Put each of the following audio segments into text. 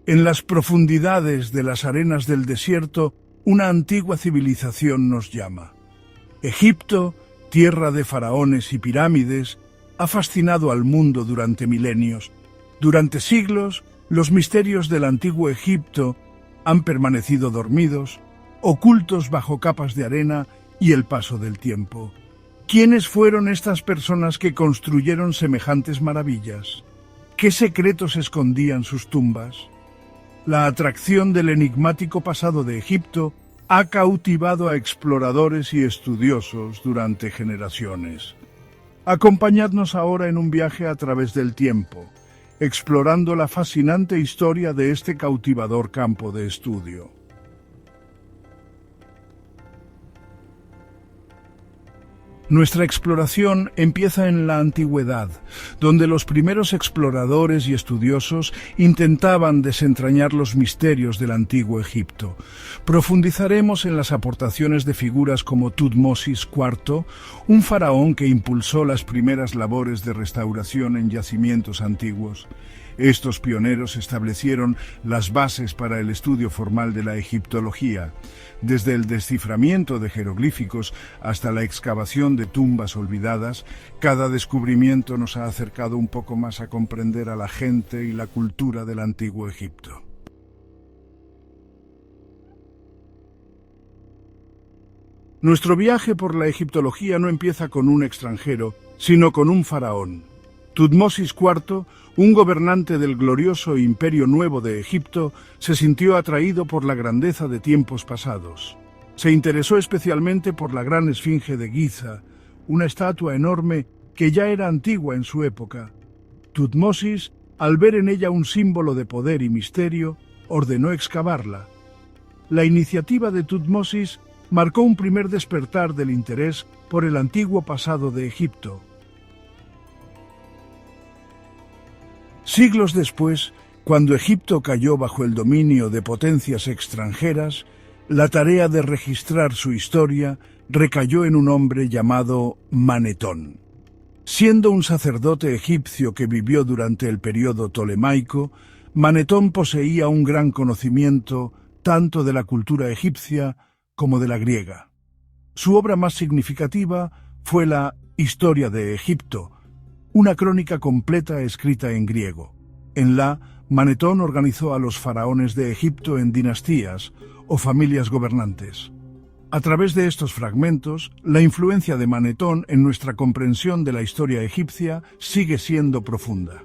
En las profundidades de las arenas del desierto, una antigua civilización nos llama. Egipto, tierra de faraones y pirámides, ha fascinado al mundo durante milenios. Durante siglos, los misterios del antiguo Egipto han permanecido dormidos, ocultos bajo capas de arena y el paso del tiempo. ¿Quiénes fueron estas personas que construyeron semejantes maravillas? ¿Qué secretos escondían sus tumbas? La atracción del enigmático pasado de Egipto ha cautivado a exploradores y estudiosos durante generaciones. Acompañadnos ahora en un viaje a través del tiempo, explorando la fascinante historia de este cautivador campo de estudio. Nuestra exploración empieza en la antigüedad, donde los primeros exploradores y estudiosos intentaban desentrañar los misterios del antiguo Egipto. Profundizaremos en las aportaciones de figuras como Tutmosis IV, un faraón que impulsó las primeras labores de restauración en yacimientos antiguos. Estos pioneros establecieron las bases para el estudio formal de la egiptología, desde el desciframiento de jeroglíficos hasta la excavación de tumbas olvidadas. Cada descubrimiento nos ha acercado un poco más a comprender a la gente y la cultura del antiguo Egipto. Nuestro viaje por la egiptología no empieza con un extranjero, sino con un faraón. Tutmosis IV, un gobernante del glorioso Imperio Nuevo de Egipto, se sintió atraído por la grandeza de tiempos pasados. Se interesó especialmente por la gran esfinge de Giza, una estatua enorme que ya era antigua en su época. Tutmosis, al ver en ella un símbolo de poder y misterio, ordenó excavarla. La iniciativa de Tutmosis marcó un primer despertar del interés por el antiguo pasado de Egipto. Siglos después, cuando Egipto cayó bajo el dominio de potencias extranjeras, la tarea de registrar su historia recayó en un hombre llamado Manetón. Siendo un sacerdote egipcio que vivió durante el período tolemaico, Manetón poseía un gran conocimiento tanto de la cultura egipcia como de la griega. Su obra más significativa fue la Historia de Egipto, una crónica completa escrita en griego. En la, Manetón organizó a los faraones de Egipto en dinastías o familias gobernantes. A través de estos fragmentos, la influencia de Manetón en nuestra comprensión de la historia egipcia sigue siendo profunda.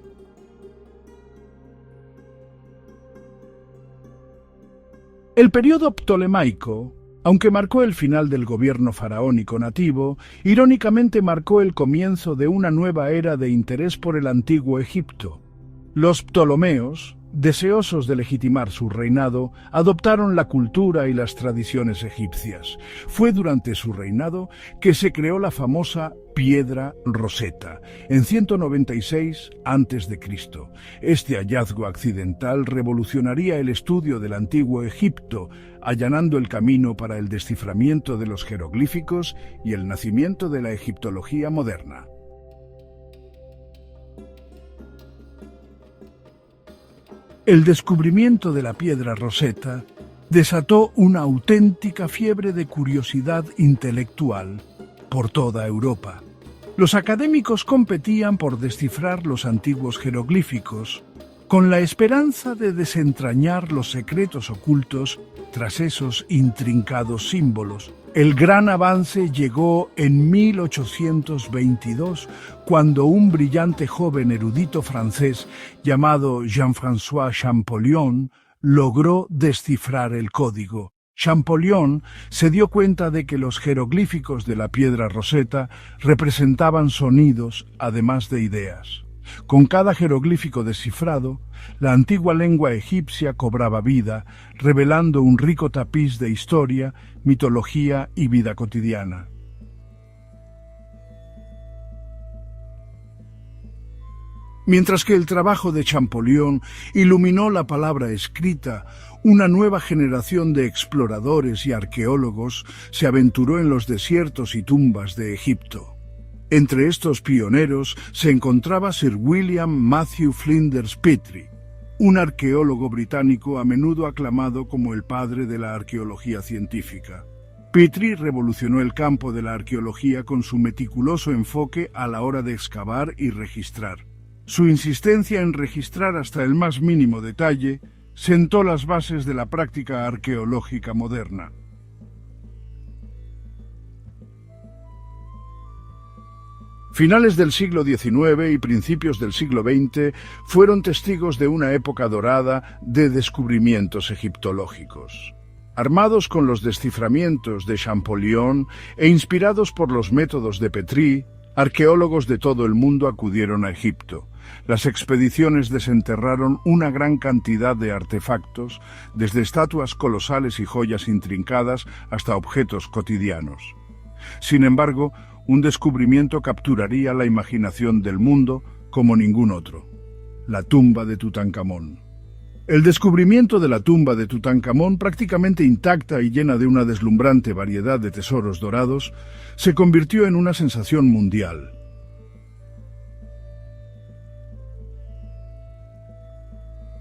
El período ptolemaico, aunque marcó el final del gobierno faraónico nativo, irónicamente marcó el comienzo de una nueva era de interés por el antiguo Egipto. Los ptolomeos, deseosos de legitimar su reinado, adoptaron la cultura y las tradiciones egipcias. Fue durante su reinado que se creó la famosa piedra Rosetta, en 196 a.C. Este hallazgo accidental revolucionaría el estudio del antiguo Egipto, allanando el camino para el desciframiento de los jeroglíficos y el nacimiento de la egiptología moderna. El descubrimiento de la piedra Rosetta desató una auténtica fiebre de curiosidad intelectual por toda Europa. Los académicos competían por descifrar los antiguos jeroglíficos, con la esperanza de desentrañar los secretos ocultos tras esos intrincados símbolos. El gran avance llegó en 1822, cuando un brillante joven erudito francés llamado Jean-François Champollion logró descifrar el código. Champollion se dio cuenta de que los jeroglíficos de la piedra Rosetta representaban sonidos, además de ideas. Con cada jeroglífico descifrado, la antigua lengua egipcia cobraba vida, revelando un rico tapiz de historia, mitología y vida cotidiana. Mientras que el trabajo de Champollion iluminó la palabra escrita, una nueva generación de exploradores y arqueólogos se aventuró en los desiertos y tumbas de Egipto. Entre estos pioneros se encontraba Sir William Matthew Flinders Petrie, un arqueólogo británico a menudo aclamado como el padre de la arqueología científica. Petrie revolucionó el campo de la arqueología con su meticuloso enfoque a la hora de excavar y registrar. Su insistencia en registrar hasta el más mínimo detalle sentó las bases de la práctica arqueológica moderna. Finales del siglo XIX y principios del siglo XX fueron testigos de una época dorada de descubrimientos egiptológicos. Armados con los desciframientos de Champollion e inspirados por los métodos de Petrie, arqueólogos de todo el mundo acudieron a Egipto. Las expediciones desenterraron una gran cantidad de artefactos, desde estatuas colosales y joyas intrincadas hasta objetos cotidianos. Sin embargo, un descubrimiento capturaría la imaginación del mundo como ningún otro: la tumba de Tutankamón. El descubrimiento de la tumba de Tutankamón, prácticamente intacta y llena de una deslumbrante variedad de tesoros dorados, se convirtió en una sensación mundial.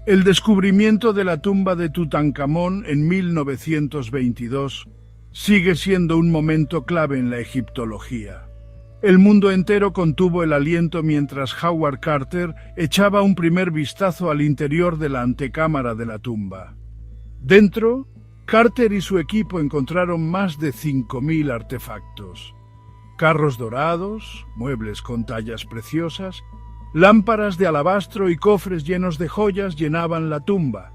El descubrimiento de la tumba de Tutankamón en 1922 sigue siendo un momento clave en la egiptología. El mundo entero contuvo el aliento mientras Howard Carter echaba un primer vistazo al interior de la antecámara de la tumba. Dentro, Carter y su equipo encontraron más de 5.000 artefactos: carros dorados, muebles con tallas preciosas, lámparas de alabastro y cofres llenos de joyas llenaban la tumba.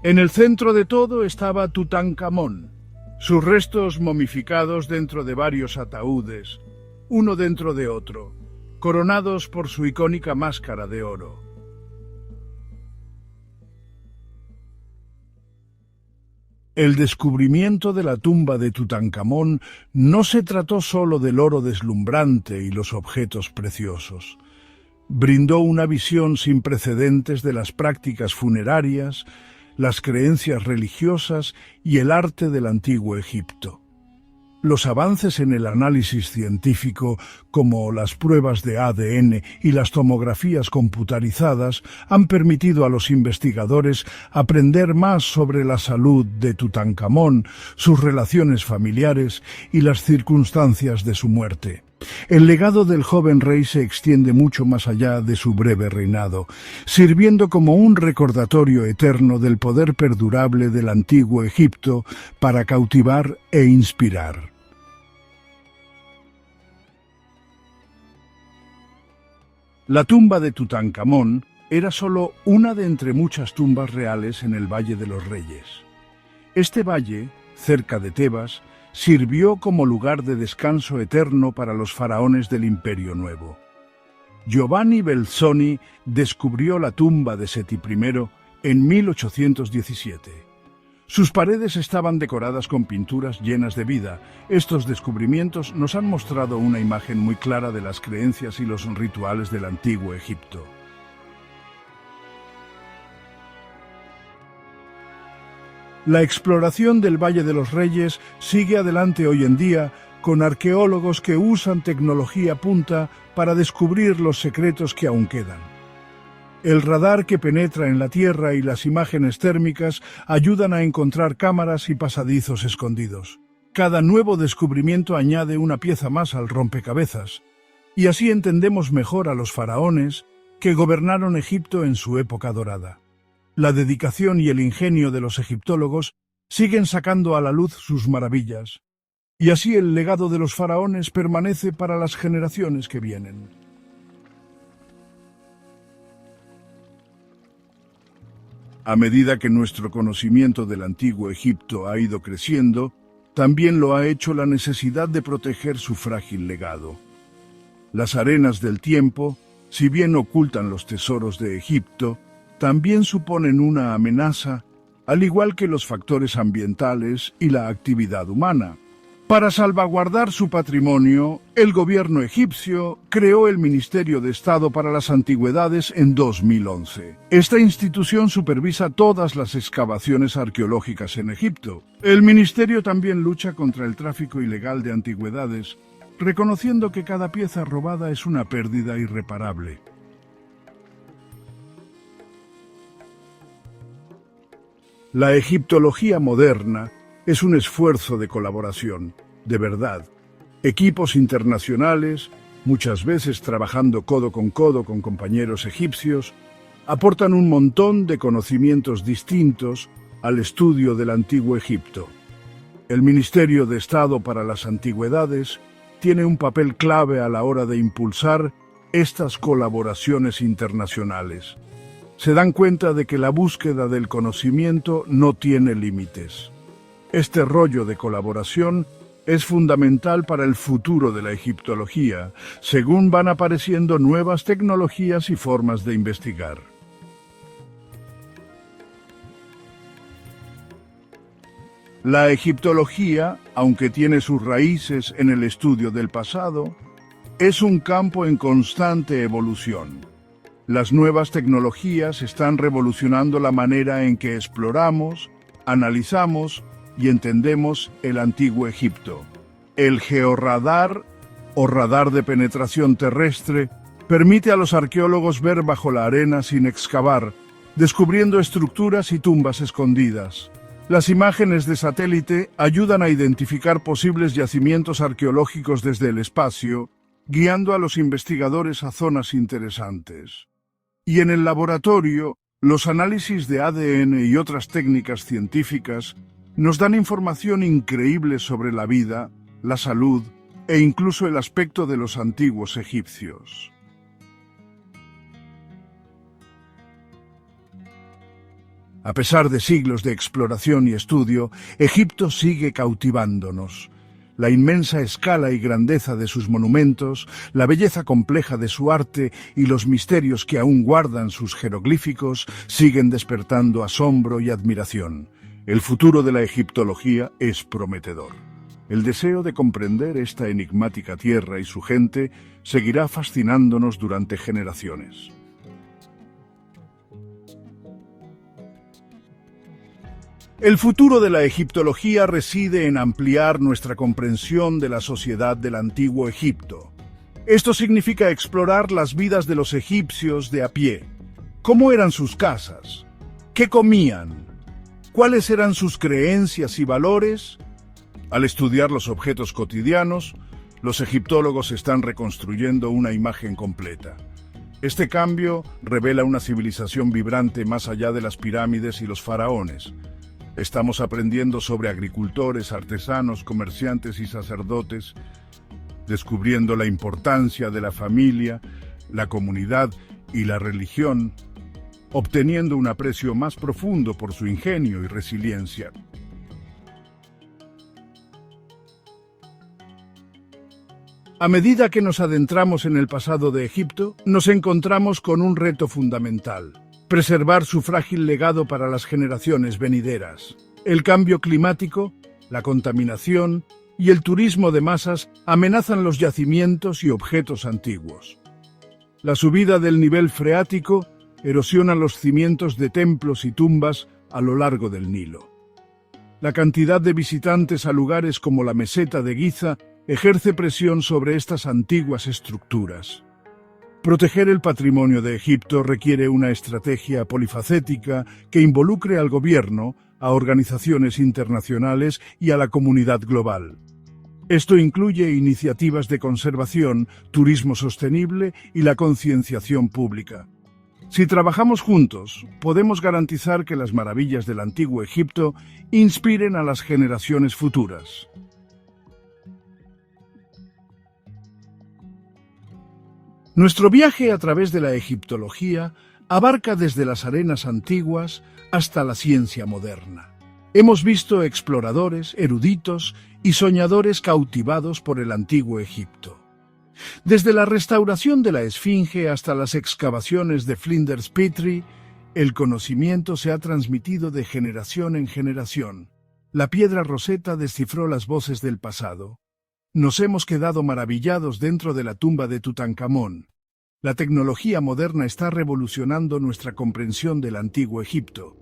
En el centro de todo estaba Tutankamón, sus restos momificados dentro de varios ataúdes, uno dentro de otro, coronados por su icónica máscara de oro. El descubrimiento de la tumba de Tutankamón no se trató solo del oro deslumbrante y los objetos preciosos. Brindó una visión sin precedentes de las prácticas funerarias, las creencias religiosas y el arte del antiguo Egipto. Los avances en el análisis científico, como las pruebas de ADN y las tomografías computarizadas, han permitido a los investigadores aprender más sobre la salud de Tutankamón, sus relaciones familiares y las circunstancias de su muerte. El legado del joven rey se extiende mucho más allá de su breve reinado, sirviendo como un recordatorio eterno del poder perdurable del antiguo Egipto para cautivar e inspirar. La tumba de Tutankamón era solo una de entre muchas tumbas reales en el Valle de los Reyes. Este valle, cerca de Tebas, sirvió como lugar de descanso eterno para los faraones del Imperio Nuevo. Giovanni Belzoni descubrió la tumba de Seti I en 1817. Sus paredes estaban decoradas con pinturas llenas de vida. Estos descubrimientos nos han mostrado una imagen muy clara de las creencias y los rituales del antiguo Egipto. La exploración del Valle de los Reyes sigue adelante hoy en día, con arqueólogos que usan tecnología punta para descubrir los secretos que aún quedan. El radar que penetra en la tierra y las imágenes térmicas ayudan a encontrar cámaras y pasadizos escondidos. Cada nuevo descubrimiento añade una pieza más al rompecabezas, y así entendemos mejor a los faraones que gobernaron Egipto en su época dorada. La dedicación y el ingenio de los egiptólogos siguen sacando a la luz sus maravillas, y así el legado de los faraones permanece para las generaciones que vienen. A medida que nuestro conocimiento del antiguo Egipto ha ido creciendo, también lo ha hecho la necesidad de proteger su frágil legado. Las arenas del tiempo, si bien ocultan los tesoros de Egipto, también suponen una amenaza, al igual que los factores ambientales y la actividad humana. Para salvaguardar su patrimonio, el gobierno egipcio creó el Ministerio de Estado para las Antigüedades en 2011. Esta institución supervisa todas las excavaciones arqueológicas en Egipto. El ministerio también lucha contra el tráfico ilegal de antigüedades, reconociendo que cada pieza robada es una pérdida irreparable. La egiptología moderna es un esfuerzo de colaboración, de verdad. Equipos internacionales, muchas veces trabajando codo con compañeros egipcios, aportan un montón de conocimientos distintos al estudio del Antiguo Egipto. El Ministerio de Estado para las Antigüedades tiene un papel clave a la hora de impulsar estas colaboraciones internacionales. Se dan cuenta de que la búsqueda del conocimiento no tiene límites. Este rollo de colaboración es fundamental para el futuro de la egiptología, según van apareciendo nuevas tecnologías y formas de investigar. La egiptología, aunque tiene sus raíces en el estudio del pasado, es un campo en constante evolución. Las nuevas tecnologías están revolucionando la manera en que exploramos, analizamos y entendemos el Antiguo Egipto. El georradar, o radar de penetración terrestre, permite a los arqueólogos ver bajo la arena sin excavar, descubriendo estructuras y tumbas escondidas. Las imágenes de satélite ayudan a identificar posibles yacimientos arqueológicos desde el espacio, guiando a los investigadores a zonas interesantes. Y en el laboratorio, los análisis de ADN y otras técnicas científicas nos dan información increíble sobre la vida, la salud e incluso el aspecto de los antiguos egipcios. A pesar de siglos de exploración y estudio, Egipto sigue cautivándonos. La inmensa escala y grandeza de sus monumentos, la belleza compleja de su arte y los misterios que aún guardan sus jeroglíficos siguen despertando asombro y admiración. El futuro de la egiptología es prometedor. El deseo de comprender esta enigmática tierra y su gente seguirá fascinándonos durante generaciones. El futuro de la egiptología reside en ampliar nuestra comprensión de la sociedad del Antiguo Egipto. Esto significa explorar las vidas de los egipcios de a pie. ¿Cómo eran sus casas? ¿Qué comían? ¿Cuáles eran sus creencias y valores? Al estudiar los objetos cotidianos, los egiptólogos están reconstruyendo una imagen completa. Este cambio revela una civilización vibrante más allá de las pirámides y los faraones. Estamos aprendiendo sobre agricultores, artesanos, comerciantes y sacerdotes, descubriendo la importancia de la familia, la comunidad y la religión, obteniendo un aprecio más profundo por su ingenio y resiliencia. A medida que nos adentramos en el pasado de Egipto, nos encontramos con un reto fundamental: preservar su frágil legado para las generaciones venideras. El cambio climático, la contaminación y el turismo de masas amenazan los yacimientos y objetos antiguos. La subida del nivel freático erosiona los cimientos de templos y tumbas a lo largo del Nilo. La cantidad de visitantes a lugares como la meseta de Giza ejerce presión sobre estas antiguas estructuras. Proteger el patrimonio de Egipto requiere una estrategia polifacética que involucre al gobierno, a organizaciones internacionales y a la comunidad global. Esto incluye iniciativas de conservación, turismo sostenible y la concienciación pública. Si trabajamos juntos, podemos garantizar que las maravillas del Antiguo Egipto inspiren a las generaciones futuras. Nuestro viaje a través de la egiptología abarca desde las arenas antiguas hasta la ciencia moderna. Hemos visto exploradores, eruditos y soñadores cautivados por el Antiguo Egipto. Desde la restauración de la Esfinge hasta las excavaciones de Flinders Petrie, el conocimiento se ha transmitido de generación en generación. La piedra Rosetta descifró las voces del pasado. Nos hemos quedado maravillados dentro de la tumba de Tutankamón. La tecnología moderna está revolucionando nuestra comprensión del Antiguo Egipto.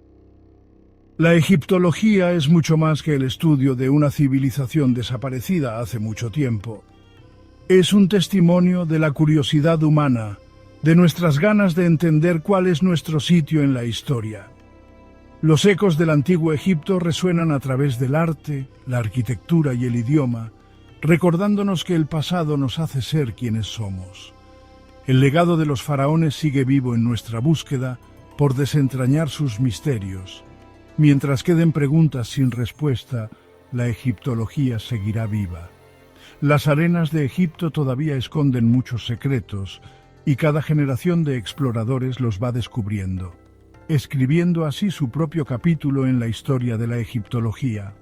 La egiptología es mucho más que el estudio de una civilización desaparecida hace mucho tiempo. Es un testimonio de la curiosidad humana, de nuestras ganas de entender cuál es nuestro sitio en la historia. Los ecos del antiguo Egipto resuenan a través del arte, la arquitectura y el idioma, recordándonos que el pasado nos hace ser quienes somos. El legado de los faraones sigue vivo en nuestra búsqueda por desentrañar sus misterios. Mientras queden preguntas sin respuesta, la egiptología seguirá viva. Las arenas de Egipto todavía esconden muchos secretos y cada generación de exploradores los va descubriendo, escribiendo así su propio capítulo en la historia de la egiptología.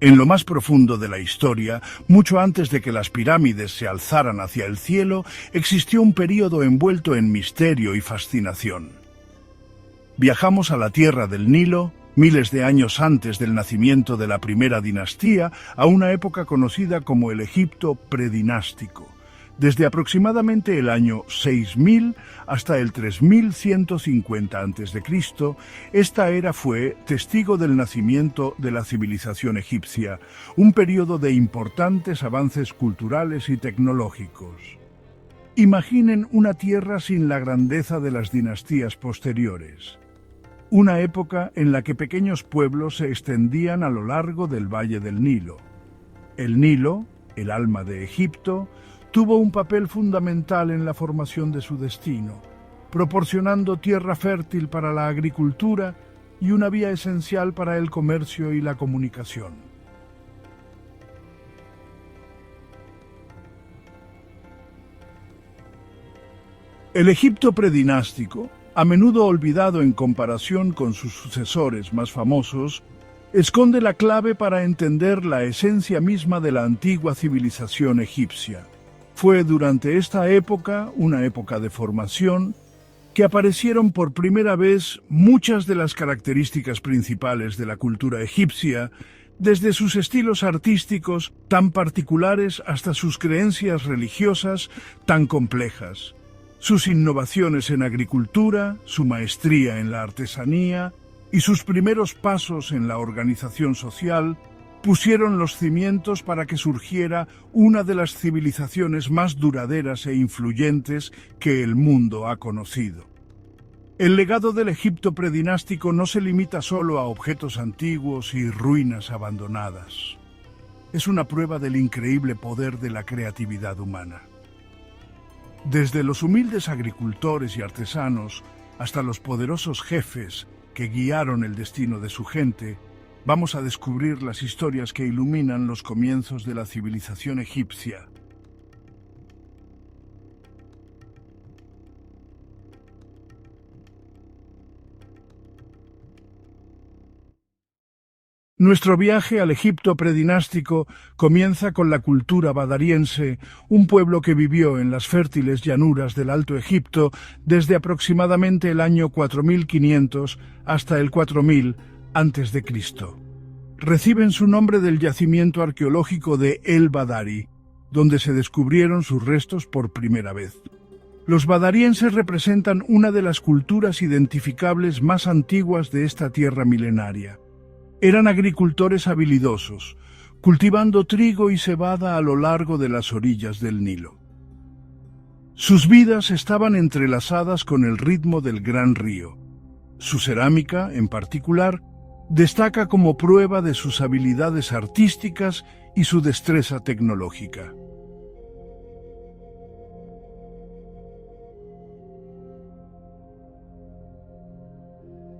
En lo más profundo de la historia, mucho antes de que las pirámides se alzaran hacia el cielo, existió un período envuelto en misterio y fascinación. Viajamos a la tierra del Nilo, miles de años antes del nacimiento de la primera dinastía, a una época conocida como el Egipto predinástico. Desde aproximadamente el año 6000 hasta el 3150 a.C., esta era fue testigo del nacimiento de la civilización egipcia, un periodo de importantes avances culturales y tecnológicos. Imaginen una tierra sin la grandeza de las dinastías posteriores. Una época en la que pequeños pueblos se extendían a lo largo del valle del Nilo. El Nilo, el alma de Egipto, tuvo un papel fundamental en la formación de su destino, proporcionando tierra fértil para la agricultura y una vía esencial para el comercio y la comunicación. El Egipto predinástico, a menudo olvidado en comparación con sus sucesores más famosos, esconde la clave para entender la esencia misma de la antigua civilización egipcia. Fue durante esta época, una época de formación, que aparecieron por primera vez muchas de las características principales de la cultura egipcia, desde sus estilos artísticos tan particulares hasta sus creencias religiosas tan complejas. Sus innovaciones en agricultura, su maestría en la artesanía y sus primeros pasos en la organización social pusieron los cimientos para que surgiera una de las civilizaciones más duraderas e influyentes que el mundo ha conocido. El legado del Egipto predinástico no se limita solo a objetos antiguos y ruinas abandonadas. Es una prueba del increíble poder de la creatividad humana. Desde los humildes agricultores y artesanos hasta los poderosos jefes que guiaron el destino de su gente, vamos a descubrir las historias que iluminan los comienzos de la civilización egipcia. Nuestro viaje al Egipto predinástico comienza con la cultura badariense, un pueblo que vivió en las fértiles llanuras del Alto Egipto desde aproximadamente el año 4500 hasta el 4000 a.C. Reciben su nombre del yacimiento arqueológico de El Badari, donde se descubrieron sus restos por primera vez. Los badarienses representan una de las culturas identificables más antiguas de esta tierra milenaria. Eran agricultores habilidosos, cultivando trigo y cebada a lo largo de las orillas del Nilo. Sus vidas estaban entrelazadas con el ritmo del gran río. Su cerámica, en particular, destaca como prueba de sus habilidades artísticas y su destreza tecnológica.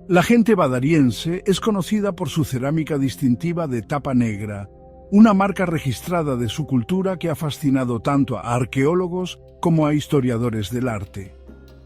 La gente badariense es conocida por su cerámica distintiva de tapa negra, una marca registrada de su cultura que ha fascinado tanto a arqueólogos como a historiadores del arte.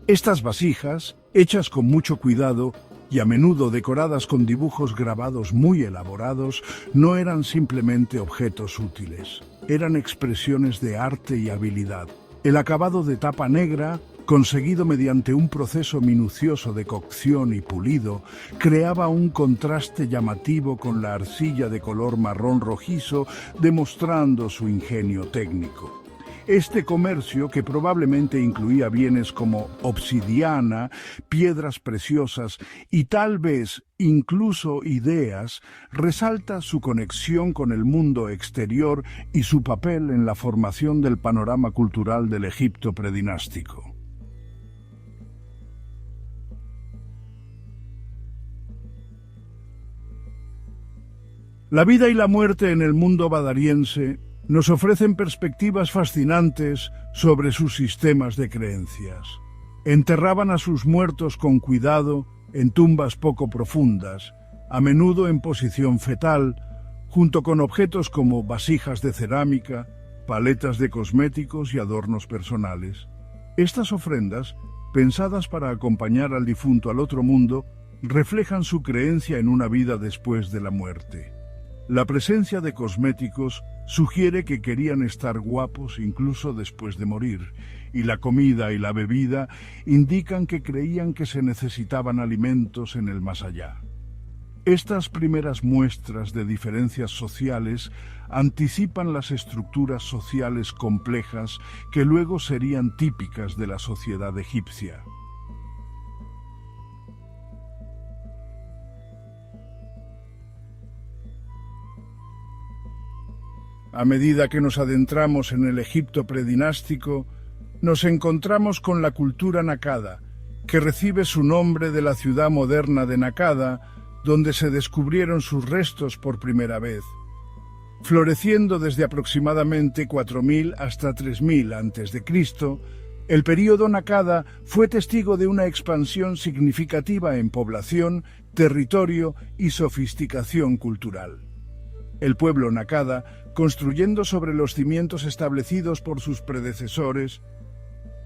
Estas vasijas, hechas con mucho cuidado y a menudo decoradas con dibujos grabados muy elaborados, no eran simplemente objetos útiles, eran expresiones de arte y habilidad. El acabado de tapa negra, conseguido mediante un proceso minucioso de cocción y pulido, creaba un contraste llamativo con la arcilla de color marrón rojizo, demostrando su ingenio técnico. Este comercio, que probablemente incluía bienes como obsidiana, piedras preciosas y tal vez incluso ideas, resalta su conexión con el mundo exterior y su papel en la formación del panorama cultural del Egipto predinástico. La vida y la muerte en el mundo badariense nos ofrecen perspectivas fascinantes sobre sus sistemas de creencias. Enterraban a sus muertos con cuidado en tumbas poco profundas, a menudo en posición fetal, junto con objetos como vasijas de cerámica, paletas de cosméticos y adornos personales. Estas ofrendas, pensadas para acompañar al difunto al otro mundo, reflejan su creencia en una vida después de la muerte. La presencia de cosméticos sugiere que querían estar guapos incluso después de morir, y la comida y la bebida indican que creían que se necesitaban alimentos en el más allá. Estas primeras muestras de diferencias sociales anticipan las estructuras sociales complejas que luego serían típicas de la sociedad egipcia. A medida que nos adentramos en el Egipto predinástico, nos encontramos con la cultura nakada, que recibe su nombre de la ciudad moderna de Nakada, donde se descubrieron sus restos por primera vez, floreciendo desde aproximadamente 4000 hasta 3000 a.C., el período Nakada fue testigo de una expansión significativa en población, territorio y sofisticación cultural. El pueblo Nakada, construyendo sobre los cimientos establecidos por sus predecesores,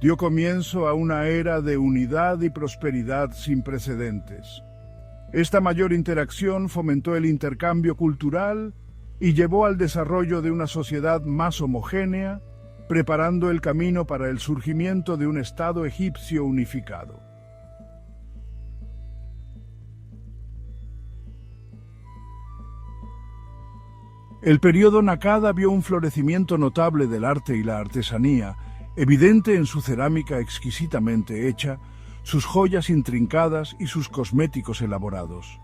dio comienzo a una era de unidad y prosperidad sin precedentes. Esta mayor interacción fomentó el intercambio cultural y llevó al desarrollo de una sociedad más homogénea, preparando el camino para el surgimiento de un Estado egipcio unificado. El período Nakada vio un florecimiento notable del arte y la artesanía, evidente en su cerámica exquisitamente hecha, sus joyas intrincadas y sus cosméticos elaborados.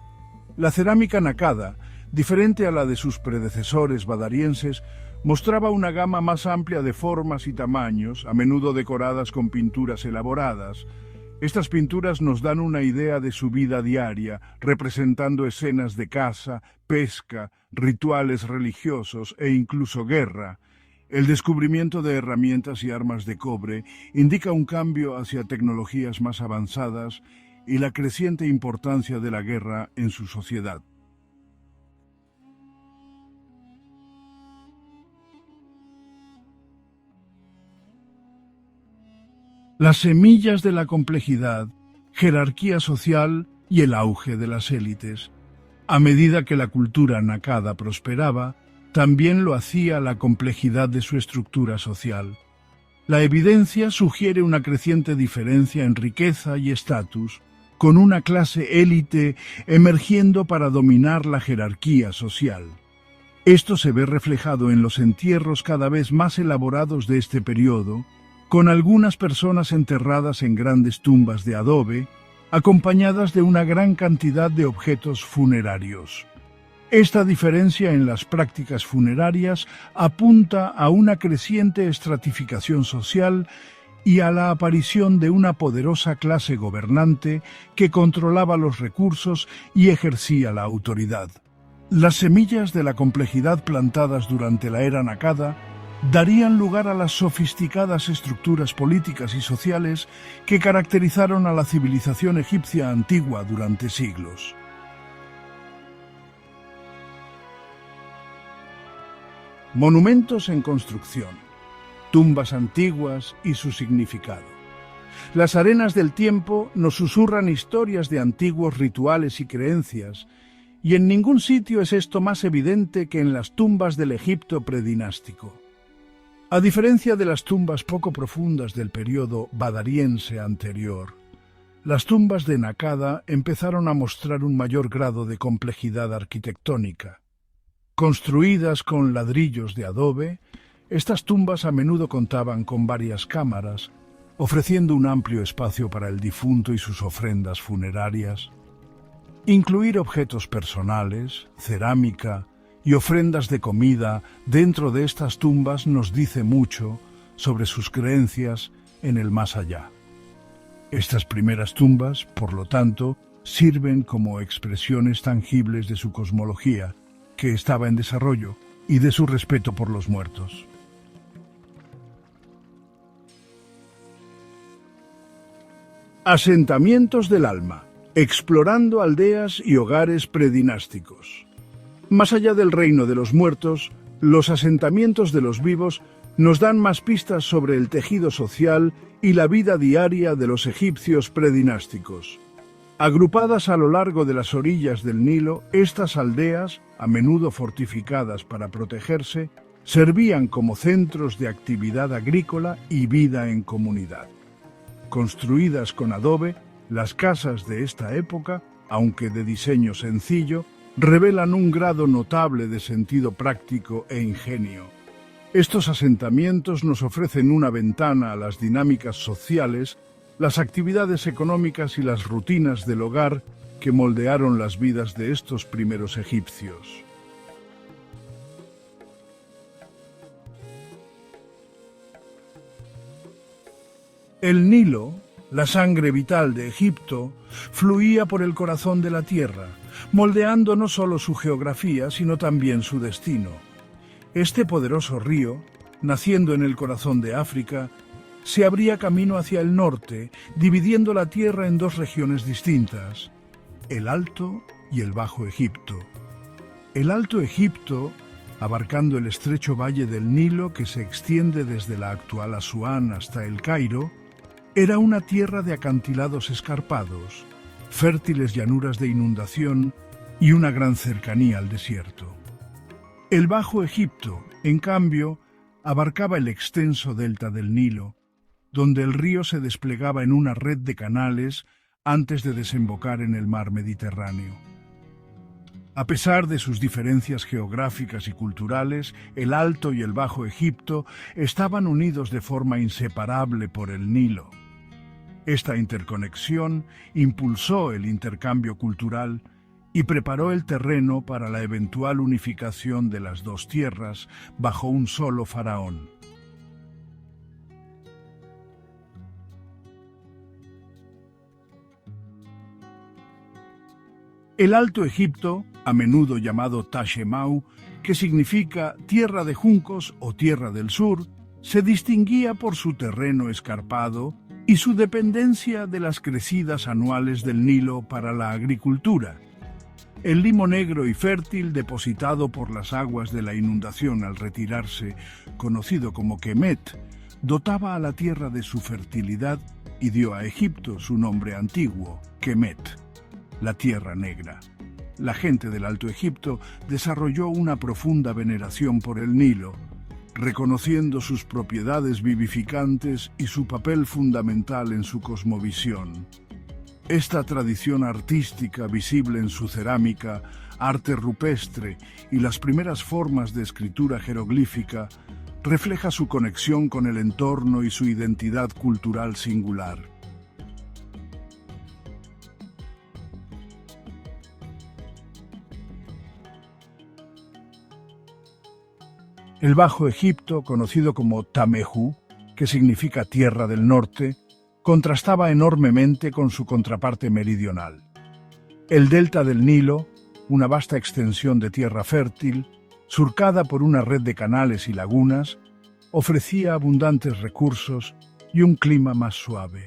La cerámica Nakada, diferente a la de sus predecesores badarienses, mostraba una gama más amplia de formas y tamaños, a menudo decoradas con pinturas elaboradas. Estas pinturas nos dan una idea de su vida diaria, representando escenas de caza, pesca, rituales religiosos e incluso guerra. El descubrimiento de herramientas y armas de cobre indica un cambio hacia tecnologías más avanzadas y la creciente importancia de la guerra en su sociedad. Las semillas de la complejidad, jerarquía social y el auge de las élites. A medida que la cultura nakada prosperaba, también lo hacía la complejidad de su estructura social. La evidencia sugiere una creciente diferencia en riqueza y estatus, con una clase élite emergiendo para dominar la jerarquía social. Esto se ve reflejado en los entierros cada vez más elaborados de este periodo, con algunas personas enterradas en grandes tumbas de adobe, acompañadas de una gran cantidad de objetos funerarios. Esta diferencia en las prácticas funerarias apunta a una creciente estratificación social y a la aparición de una poderosa clase gobernante que controlaba los recursos y ejercía la autoridad. Las semillas de la complejidad plantadas durante la era nakada darían lugar a las sofisticadas estructuras políticas y sociales que caracterizaron a la civilización egipcia antigua durante siglos. Monumentos en construcción, tumbas antiguas y su significado. Las arenas del tiempo nos susurran historias de antiguos rituales y creencias, y en ningún sitio es esto más evidente que en las tumbas del Egipto predinástico. A diferencia de las tumbas poco profundas del período badariense anterior, las tumbas de Nakada empezaron a mostrar un mayor grado de complejidad arquitectónica. Construidas con ladrillos de adobe, Estas tumbas a menudo contaban con varias cámaras, ofreciendo un amplio espacio para el difunto y sus ofrendas funerarias. Incluir objetos personales, cerámica y ofrendas de comida dentro de estas tumbas nos dice mucho sobre sus creencias en el más allá. Estas primeras tumbas, por lo tanto, sirven como expresiones tangibles de su cosmología, que estaba en desarrollo, y de su respeto por los muertos. Asentamientos del alma, explorando aldeas y hogares predinásticos. Más allá del reino de los muertos, los asentamientos de los vivos nos dan más pistas sobre el tejido social y la vida diaria de los egipcios predinásticos. Agrupadas a lo largo de las orillas del Nilo, estas aldeas, a menudo fortificadas para protegerse, servían como centros de actividad agrícola y vida en comunidad. Construidas con adobe, las casas de esta época, aunque de diseño sencillo, revelan un grado notable de sentido práctico e ingenio. Estos asentamientos nos ofrecen una ventana a las dinámicas sociales, las actividades económicas y las rutinas del hogar que moldearon las vidas de estos primeros egipcios. El Nilo, la sangre vital de Egipto, fluía por el corazón de la tierra, moldeando no solo su geografía, sino también su destino. Este poderoso río, naciendo en el corazón de África, se abría camino hacia el norte, dividiendo la tierra en dos regiones distintas, el Alto y el Bajo Egipto. El Alto Egipto, abarcando el estrecho valle del Nilo que se extiende desde la actual Asuán hasta el Cairo, era una tierra de acantilados escarpados, fértiles llanuras de inundación y una gran cercanía al desierto. El Bajo Egipto, en cambio, abarcaba el extenso delta del Nilo, donde el río se desplegaba en una red de canales antes de desembocar en el mar Mediterráneo. A pesar de sus diferencias geográficas y culturales, el Alto y el Bajo Egipto estaban unidos de forma inseparable por el Nilo. Esta interconexión impulsó el intercambio cultural y preparó el terreno para la eventual unificación de las dos tierras bajo un solo faraón. El Alto Egipto, a menudo llamado Tashemau, que significa tierra de juncos o tierra del sur, se distinguía por su terreno escarpado y su dependencia de las crecidas anuales del Nilo para la agricultura. El limo negro y fértil depositado por las aguas de la inundación al retirarse, conocido como Kemet, dotaba a la tierra de su fertilidad y dio a Egipto su nombre antiguo, Kemet, la Tierra Negra. La gente del Alto Egipto desarrolló una profunda veneración por el Nilo, reconociendo sus propiedades vivificantes y su papel fundamental en su cosmovisión. Esta tradición artística visible en su cerámica, arte rupestre y las primeras formas de escritura jeroglífica refleja su conexión con el entorno y su identidad cultural singular. El Bajo Egipto, conocido como Tamejú, que significa Tierra del Norte, contrastaba enormemente con su contraparte meridional. El delta del Nilo, una vasta extensión de tierra fértil, surcada por una red de canales y lagunas, ofrecía abundantes recursos y un clima más suave.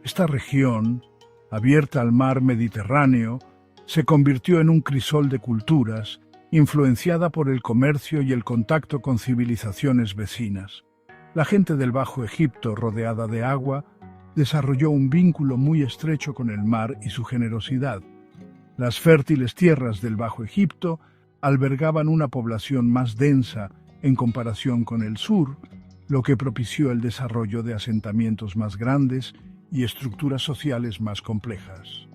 Esta región, abierta al mar Mediterráneo, se convirtió en un crisol de culturas, influenciada por el comercio y el contacto con civilizaciones vecinas. La gente del Bajo Egipto, rodeada de agua, desarrolló un vínculo muy estrecho con el mar y su generosidad. Las fértiles tierras del Bajo Egipto albergaban una población más densa en comparación con el sur, lo que propició el desarrollo de asentamientos más grandes y estructuras sociales más complejas.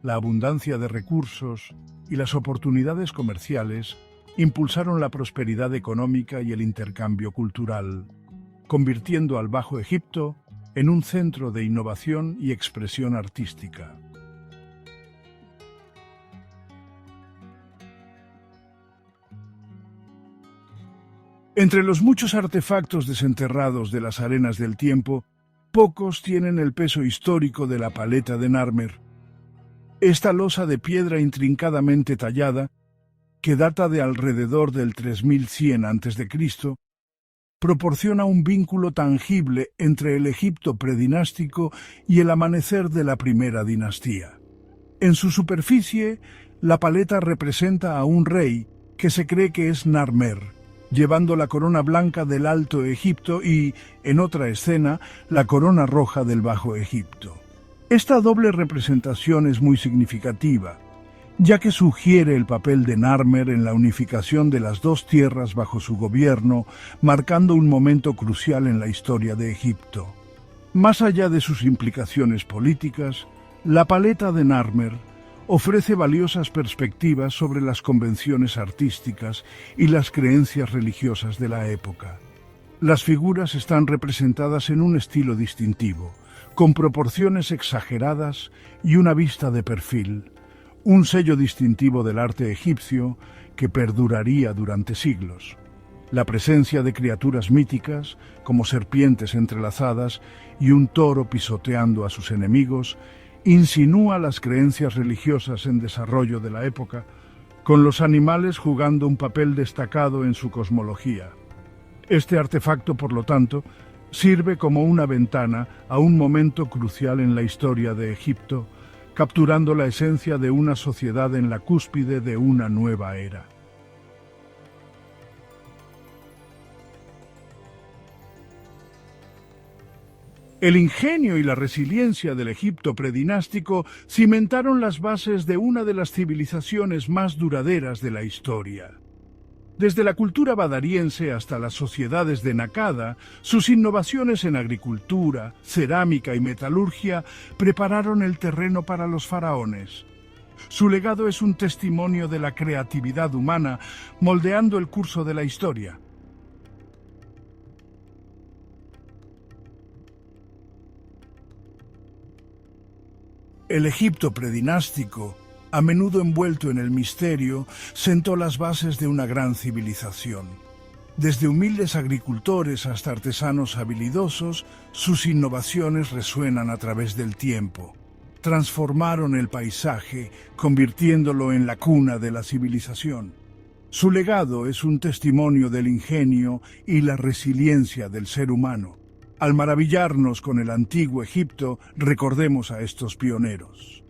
La abundancia de recursos y las oportunidades comerciales impulsaron la prosperidad económica y el intercambio cultural, convirtiendo al Bajo Egipto en un centro de innovación y expresión artística. Entre los muchos artefactos desenterrados de las arenas del tiempo, pocos tienen el peso histórico de la paleta de Narmer. Esta losa de piedra intrincadamente tallada, que data de alrededor del 3100 a.C., proporciona un vínculo tangible entre el Egipto predinástico y el amanecer de la primera dinastía. En su superficie, la paleta representa a un rey que se cree que es Narmer, llevando la corona blanca del Alto Egipto y, en otra escena, la corona roja del Bajo Egipto. Esta doble representación es muy significativa, ya que sugiere el papel de Narmer en la unificación de las dos tierras bajo su gobierno, marcando un momento crucial en la historia de Egipto. Más allá de sus implicaciones políticas, la paleta de Narmer ofrece valiosas perspectivas sobre las convenciones artísticas y las creencias religiosas de la época. Las figuras están representadas en un estilo distintivo, con proporciones exageradas y una vista de perfil, un sello distintivo del arte egipcio que perduraría durante siglos. La presencia de criaturas míticas, como serpientes entrelazadas y un toro pisoteando a sus enemigos, insinúa las creencias religiosas en desarrollo de la época, con los animales jugando un papel destacado en su cosmología. Este artefacto, por lo tanto, sirve como una ventana a un momento crucial en la historia de Egipto, capturando la esencia de una sociedad en la cúspide de una nueva era. El ingenio y la resiliencia del Egipto predinástico cimentaron las bases de una de las civilizaciones más duraderas de la historia. Desde la cultura badariense hasta las sociedades de Nakada, sus innovaciones en agricultura, cerámica y metalurgia prepararon el terreno para los faraones. Su legado es un testimonio de la creatividad humana, moldeando el curso de la historia. El Egipto predinástico, a menudo envuelto en el misterio, sentó las bases de una gran civilización. Desde humildes agricultores hasta artesanos habilidosos, sus innovaciones resuenan a través del tiempo. Transformaron el paisaje, convirtiéndolo en la cuna de la civilización. Su legado es un testimonio del ingenio y la resiliencia del ser humano. Al maravillarnos con el antiguo Egipto, recordemos a estos pioneros.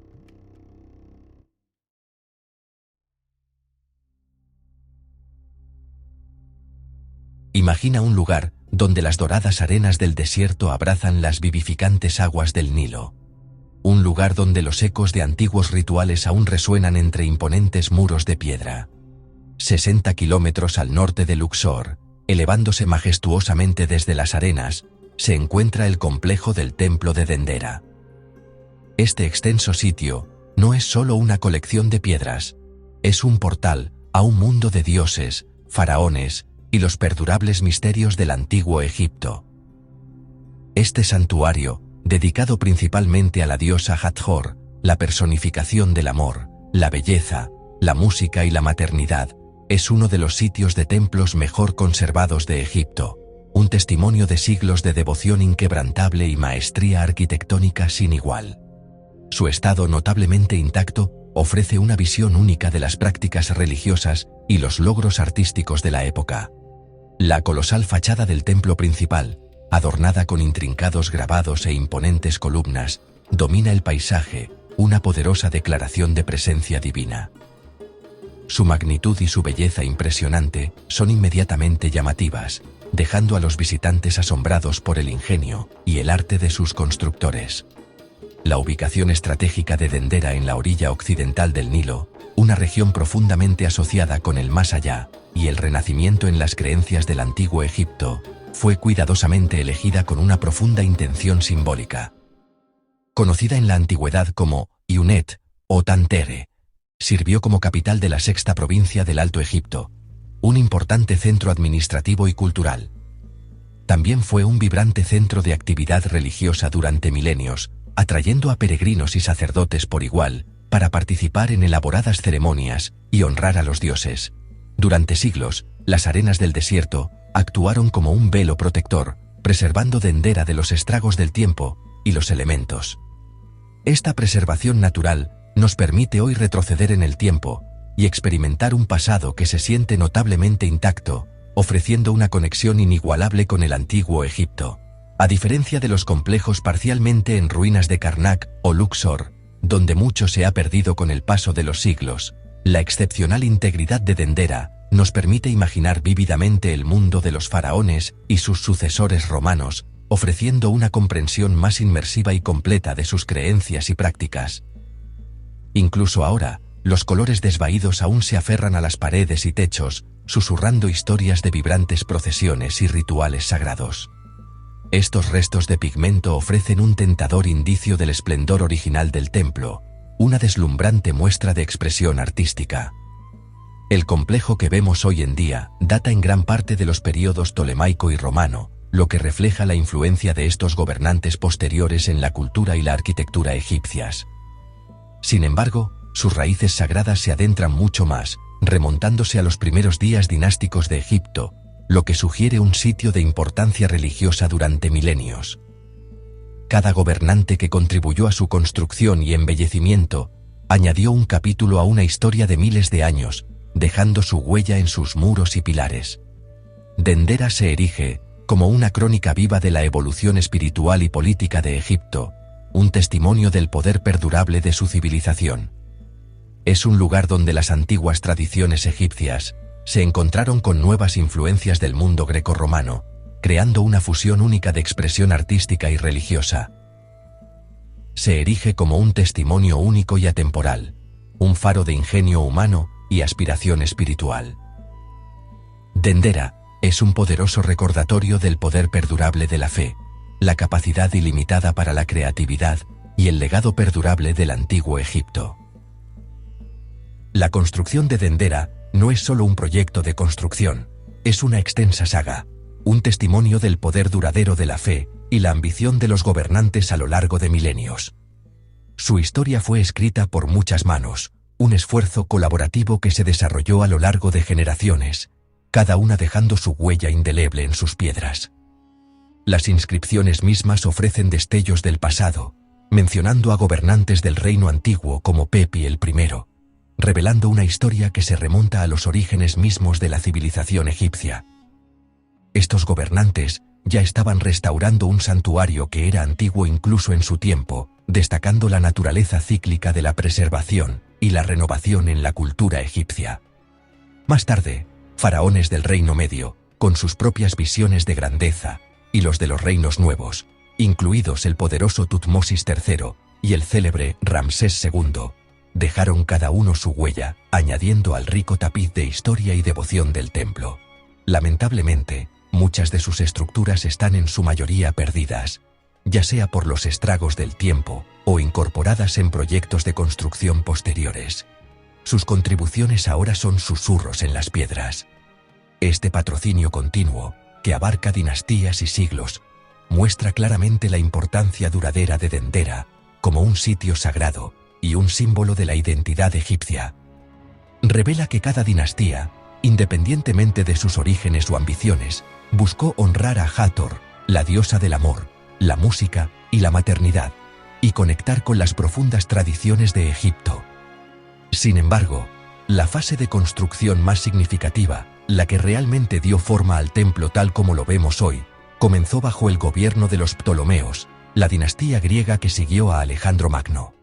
Imagina un lugar donde las doradas arenas del desierto abrazan las vivificantes aguas del Nilo. Un lugar donde los ecos de antiguos rituales aún resuenan entre imponentes muros de piedra. 60 kilómetros al norte de Luxor, elevándose majestuosamente desde las arenas, se encuentra el complejo del Templo de Dendera. Este extenso sitio no es solo una colección de piedras, es un portal a un mundo de dioses, faraones y los perdurables misterios del antiguo Egipto. Este santuario, dedicado principalmente a la diosa Hathor, la personificación del amor, la belleza, la música y la maternidad, es uno de los sitios de templos mejor conservados de Egipto, un testimonio de siglos de devoción inquebrantable y maestría arquitectónica sin igual. Su estado notablemente intacto ofrece una visión única de las prácticas religiosas y los logros artísticos de la época. La colosal fachada del templo principal, adornada con intrincados grabados e imponentes columnas, domina el paisaje, una poderosa declaración de presencia divina. Su magnitud y su belleza impresionante son inmediatamente llamativas, dejando a los visitantes asombrados por el ingenio y el arte de sus constructores. La ubicación estratégica de Dendera en la orilla occidental del Nilo, una región profundamente asociada con el más allá y el renacimiento en las creencias del antiguo Egipto, fue cuidadosamente elegida con una profunda intención simbólica. Conocida en la antigüedad como Iunet o Tantere, sirvió como capital de la sexta provincia del Alto Egipto, un importante centro administrativo y cultural. También fue un vibrante centro de actividad religiosa durante milenios, atrayendo a peregrinos y sacerdotes por igual, para participar en elaboradas ceremonias y honrar a los dioses. Durante siglos, las arenas del desierto actuaron como un velo protector, preservando Dendera de los estragos del tiempo y los elementos. Esta preservación natural nos permite hoy retroceder en el tiempo y experimentar un pasado que se siente notablemente intacto, ofreciendo una conexión inigualable con el antiguo Egipto. A diferencia de los complejos parcialmente en ruinas de Karnak o Luxor, donde mucho se ha perdido con el paso de los siglos, la excepcional integridad de Dendera nos permite imaginar vívidamente el mundo de los faraones y sus sucesores romanos, ofreciendo una comprensión más inmersiva y completa de sus creencias y prácticas. Incluso ahora, los colores desvaídos aún se aferran a las paredes y techos, susurrando historias de vibrantes procesiones y rituales sagrados. Estos restos de pigmento ofrecen un tentador indicio del esplendor original del templo, una deslumbrante muestra de expresión artística. El complejo que vemos hoy en día data en gran parte de los períodos tolemaico y romano, lo que refleja la influencia de estos gobernantes posteriores en la cultura y la arquitectura egipcias. Sin embargo, sus raíces sagradas se adentran mucho más, remontándose a los primeros días dinásticos de Egipto, lo que sugiere un sitio de importancia religiosa durante milenios. Cada gobernante que contribuyó a su construcción y embellecimiento añadió un capítulo a una historia de miles de años, dejando su huella en sus muros y pilares. Dendera se erige como una crónica viva de la evolución espiritual y política de Egipto, un testimonio del poder perdurable de su civilización. Es un lugar donde las antiguas tradiciones egipcias se encontraron con nuevas influencias del mundo grecorromano, creando una fusión única de expresión artística y religiosa. Se erige como un testimonio único y atemporal, un faro de ingenio humano y aspiración espiritual. Dendera es un poderoso recordatorio del poder perdurable de la fe, la capacidad ilimitada para la creatividad y el legado perdurable del antiguo Egipto. La construcción de Dendera no es solo un proyecto de construcción, es una extensa saga, un testimonio del poder duradero de la fe y la ambición de los gobernantes a lo largo de milenios. Su historia fue escrita por muchas manos, un esfuerzo colaborativo que se desarrolló a lo largo de generaciones, cada una dejando su huella indeleble en sus piedras. Las inscripciones mismas ofrecen destellos del pasado, mencionando a gobernantes del reino antiguo como Pepi el I, revelando una historia que se remonta a los orígenes mismos de la civilización egipcia. Estos gobernantes ya estaban restaurando un santuario que era antiguo incluso en su tiempo, destacando la naturaleza cíclica de la preservación y la renovación en la cultura egipcia. Más tarde, faraones del Reino Medio, con sus propias visiones de grandeza, y los de los reinos nuevos, incluidos el poderoso Tutmosis III y el célebre Ramsés II, dejaron cada uno su huella, añadiendo al rico tapiz de historia y devoción del templo. Lamentablemente, muchas de sus estructuras están en su mayoría perdidas, ya sea por los estragos del tiempo o incorporadas en proyectos de construcción posteriores. Sus contribuciones ahora son susurros en las piedras. Este patrocinio continuo, que abarca dinastías y siglos, muestra claramente la importancia duradera de Dendera como un sitio sagrado y un símbolo de la identidad egipcia. Revela que cada dinastía, independientemente de sus orígenes o ambiciones, buscó honrar a Hathor, la diosa del amor, la música y la maternidad, y conectar con las profundas tradiciones de Egipto. Sin embargo, la fase de construcción más significativa, la que realmente dio forma al templo tal como lo vemos hoy, comenzó bajo el gobierno de los Ptolomeos, la dinastía griega que siguió a Alejandro Magno.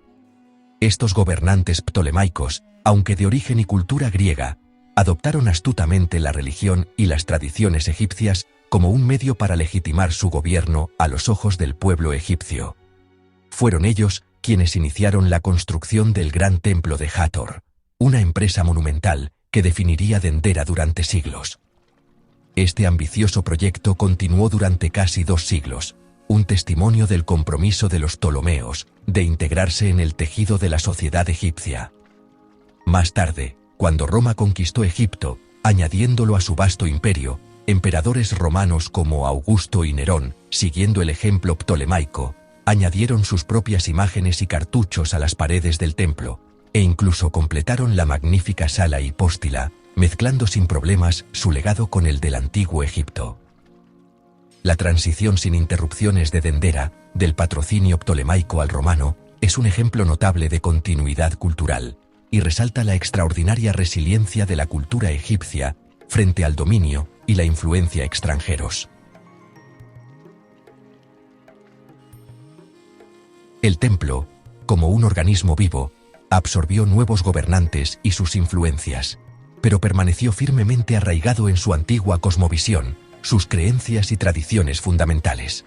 Estos gobernantes ptolemaicos, aunque de origen y cultura griega, adoptaron astutamente la religión y las tradiciones egipcias como un medio para legitimar su gobierno a los ojos del pueblo egipcio. Fueron ellos quienes iniciaron la construcción del gran templo de Hathor, una empresa monumental que definiría Dendera durante siglos. Este ambicioso proyecto continuó durante casi 2 siglos, un testimonio del compromiso de los Ptolomeos de integrarse en el tejido de la sociedad egipcia. Más tarde, cuando Roma conquistó Egipto, añadiéndolo a su vasto imperio. Emperadores romanos como Augusto y Nerón, siguiendo el ejemplo ptolemaico, añadieron sus propias imágenes y cartuchos a las paredes del templo, e incluso completaron la magnífica sala hipóstila, mezclando sin problemas su legado con el del antiguo Egipto. La transición sin interrupciones de Dendera, del patrocinio ptolemaico al romano, es un ejemplo notable de continuidad cultural, y resalta la extraordinaria resiliencia de la cultura egipcia frente al dominio y la influencia extranjeros. El templo, como un organismo vivo, absorbió nuevos gobernantes y sus influencias, pero permaneció firmemente arraigado en su antigua cosmovisión, sus creencias y tradiciones fundamentales.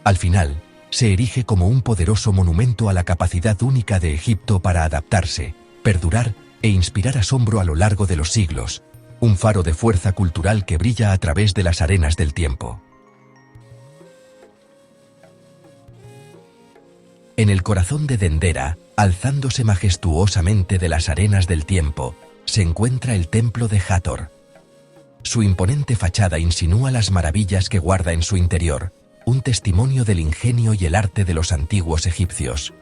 Al final, se erige como un poderoso monumento a la capacidad única de Egipto para adaptarse, perdurar e inspirar asombro a lo largo de los siglos, un faro de fuerza cultural que brilla a través de las arenas del tiempo. En el corazón de Dendera, alzándose majestuosamente de las arenas del tiempo, se encuentra el templo de Hathor. Su imponente fachada insinúa las maravillas que guarda en su interior, un testimonio del ingenio y el arte de los antiguos egipcios.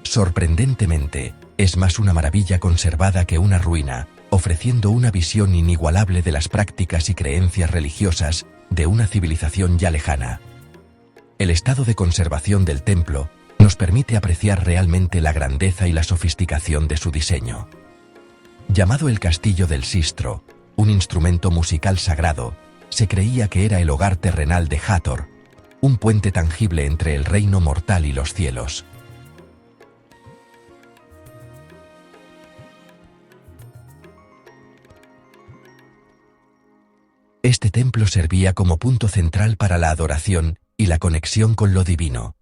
Sorprendentemente, es más una maravilla conservada que una ruina, ofreciendo una visión inigualable de las prácticas y creencias religiosas de una civilización ya lejana. El estado de conservación del templo nos permite apreciar realmente la grandeza y la sofisticación de su diseño. Llamado el Castillo del Sistro, un instrumento musical sagrado, se creía que era el hogar terrenal de Hathor, un puente tangible entre el reino mortal y los cielos. Este templo servía como punto central para la adoración y la conexión con lo divino.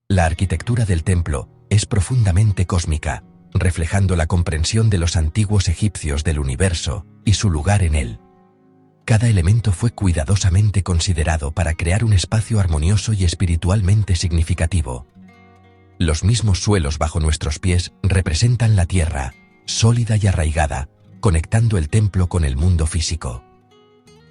La arquitectura del templo es profundamente cósmica, reflejando la comprensión de los antiguos egipcios del universo y su lugar en él. Cada elemento fue cuidadosamente considerado para crear un espacio armonioso y espiritualmente significativo. Los mismos suelos bajo nuestros pies representan la tierra, sólida y arraigada, conectando el templo con el mundo físico.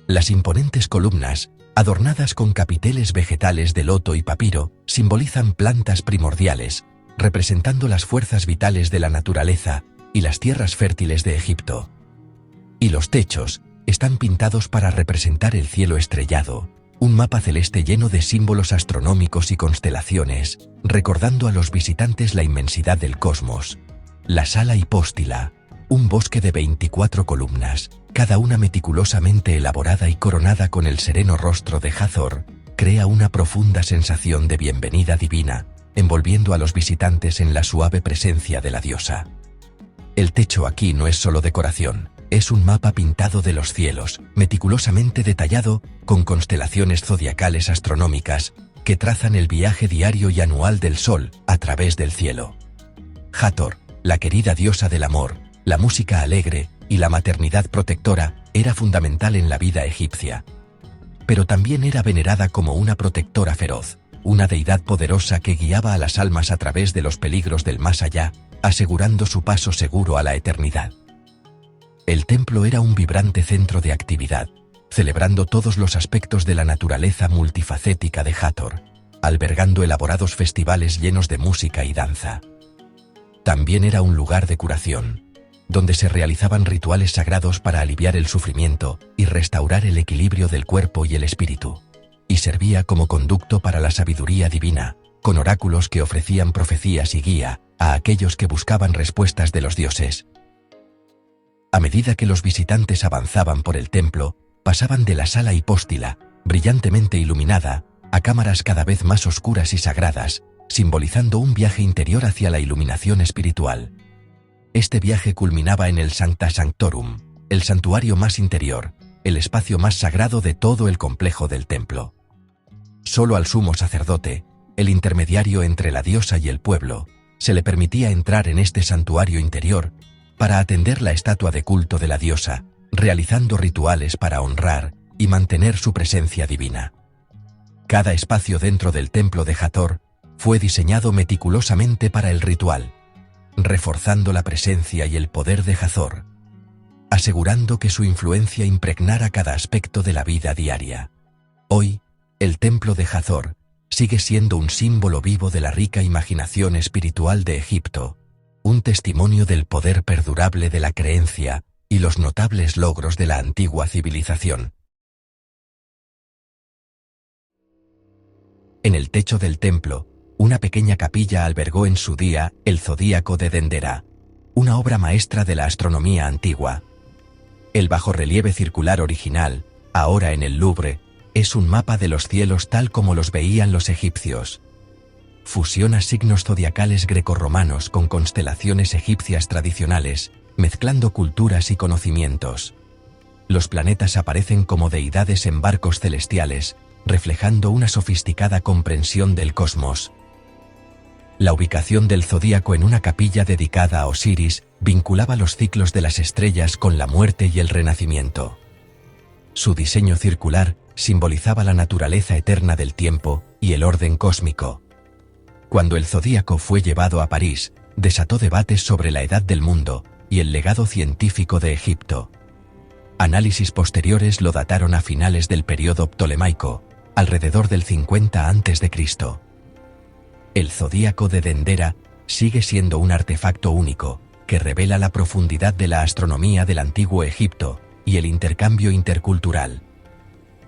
Las imponentes columnas, adornadas con capiteles vegetales de loto y papiro, simbolizan plantas primordiales, representando las fuerzas vitales de la naturaleza y las tierras fértiles de Egipto. Y los techos están pintados para representar el cielo estrellado, un mapa celeste lleno de símbolos astronómicos y constelaciones, recordando a los visitantes la inmensidad del cosmos. La sala hipóstila, un bosque de 24 columnas, cada una meticulosamente elaborada y coronada con el sereno rostro de Hathor, crea una profunda sensación de bienvenida divina, envolviendo a los visitantes en la suave presencia de la diosa. El techo aquí no es solo decoración, es un mapa pintado de los cielos, meticulosamente detallado, con constelaciones zodiacales astronómicas, que trazan el viaje diario y anual del Sol a través del cielo. Hathor, la querida diosa del amor, la música alegre y la maternidad protectora, era fundamental en la vida egipcia. Pero también era venerada como una protectora feroz, una deidad poderosa que guiaba a las almas a través de los peligros del más allá, asegurando su paso seguro a la eternidad. El templo era un vibrante centro de actividad, celebrando todos los aspectos de la naturaleza multifacética de Hathor, albergando elaborados festivales llenos de música y danza. También era un lugar de curación, donde se realizaban rituales sagrados para aliviar el sufrimiento y restaurar el equilibrio del cuerpo y el espíritu, y servía como conducto para la sabiduría divina, con oráculos que ofrecían profecías y guía a aquellos que buscaban respuestas de los dioses. A medida que los visitantes avanzaban por el templo, pasaban de la sala hipóstila, brillantemente iluminada, a cámaras cada vez más oscuras y sagradas, simbolizando un viaje interior hacia la iluminación espiritual. Este viaje culminaba en el Sancta Sanctorum, el santuario más interior, el espacio más sagrado de todo el complejo del templo. Solo al sumo sacerdote, el intermediario entre la diosa y el pueblo, se le permitía entrar en este santuario interior para atender la estatua de culto de la diosa, realizando rituales para honrar y mantener su presencia divina. Cada espacio dentro del templo de Hathor fue diseñado meticulosamente para el ritual, reforzando la presencia y el poder de Hathor. asegurando que su influencia impregnara cada aspecto de la vida diaria. Hoy, el templo de Hathor sigue siendo un símbolo vivo de la rica imaginación espiritual de Egipto, un testimonio del poder perdurable de la creencia y los notables logros de la antigua civilización. En el techo del templo, una pequeña capilla albergó en su día el Zodíaco de Dendera, una obra maestra de la astronomía antigua. El bajorrelieve circular original, ahora en el Louvre, es un mapa de los cielos tal como los veían los egipcios. Fusiona signos zodiacales grecorromanos con constelaciones egipcias tradicionales, mezclando culturas y conocimientos. Los planetas aparecen como deidades en barcos celestiales, reflejando una sofisticada comprensión del cosmos. La ubicación del zodíaco en una capilla dedicada a Osiris vinculaba los ciclos de las estrellas con la muerte y el renacimiento. Su diseño circular simbolizaba la naturaleza eterna del tiempo y el orden cósmico. Cuando el zodíaco fue llevado a París, desató debates sobre la edad del mundo y el legado científico de Egipto. Análisis posteriores lo dataron a finales del período ptolemaico, alrededor del 50 a.C. El zodíaco de Dendera sigue siendo un artefacto único, que revela la profundidad de la astronomía del antiguo Egipto y el intercambio intercultural.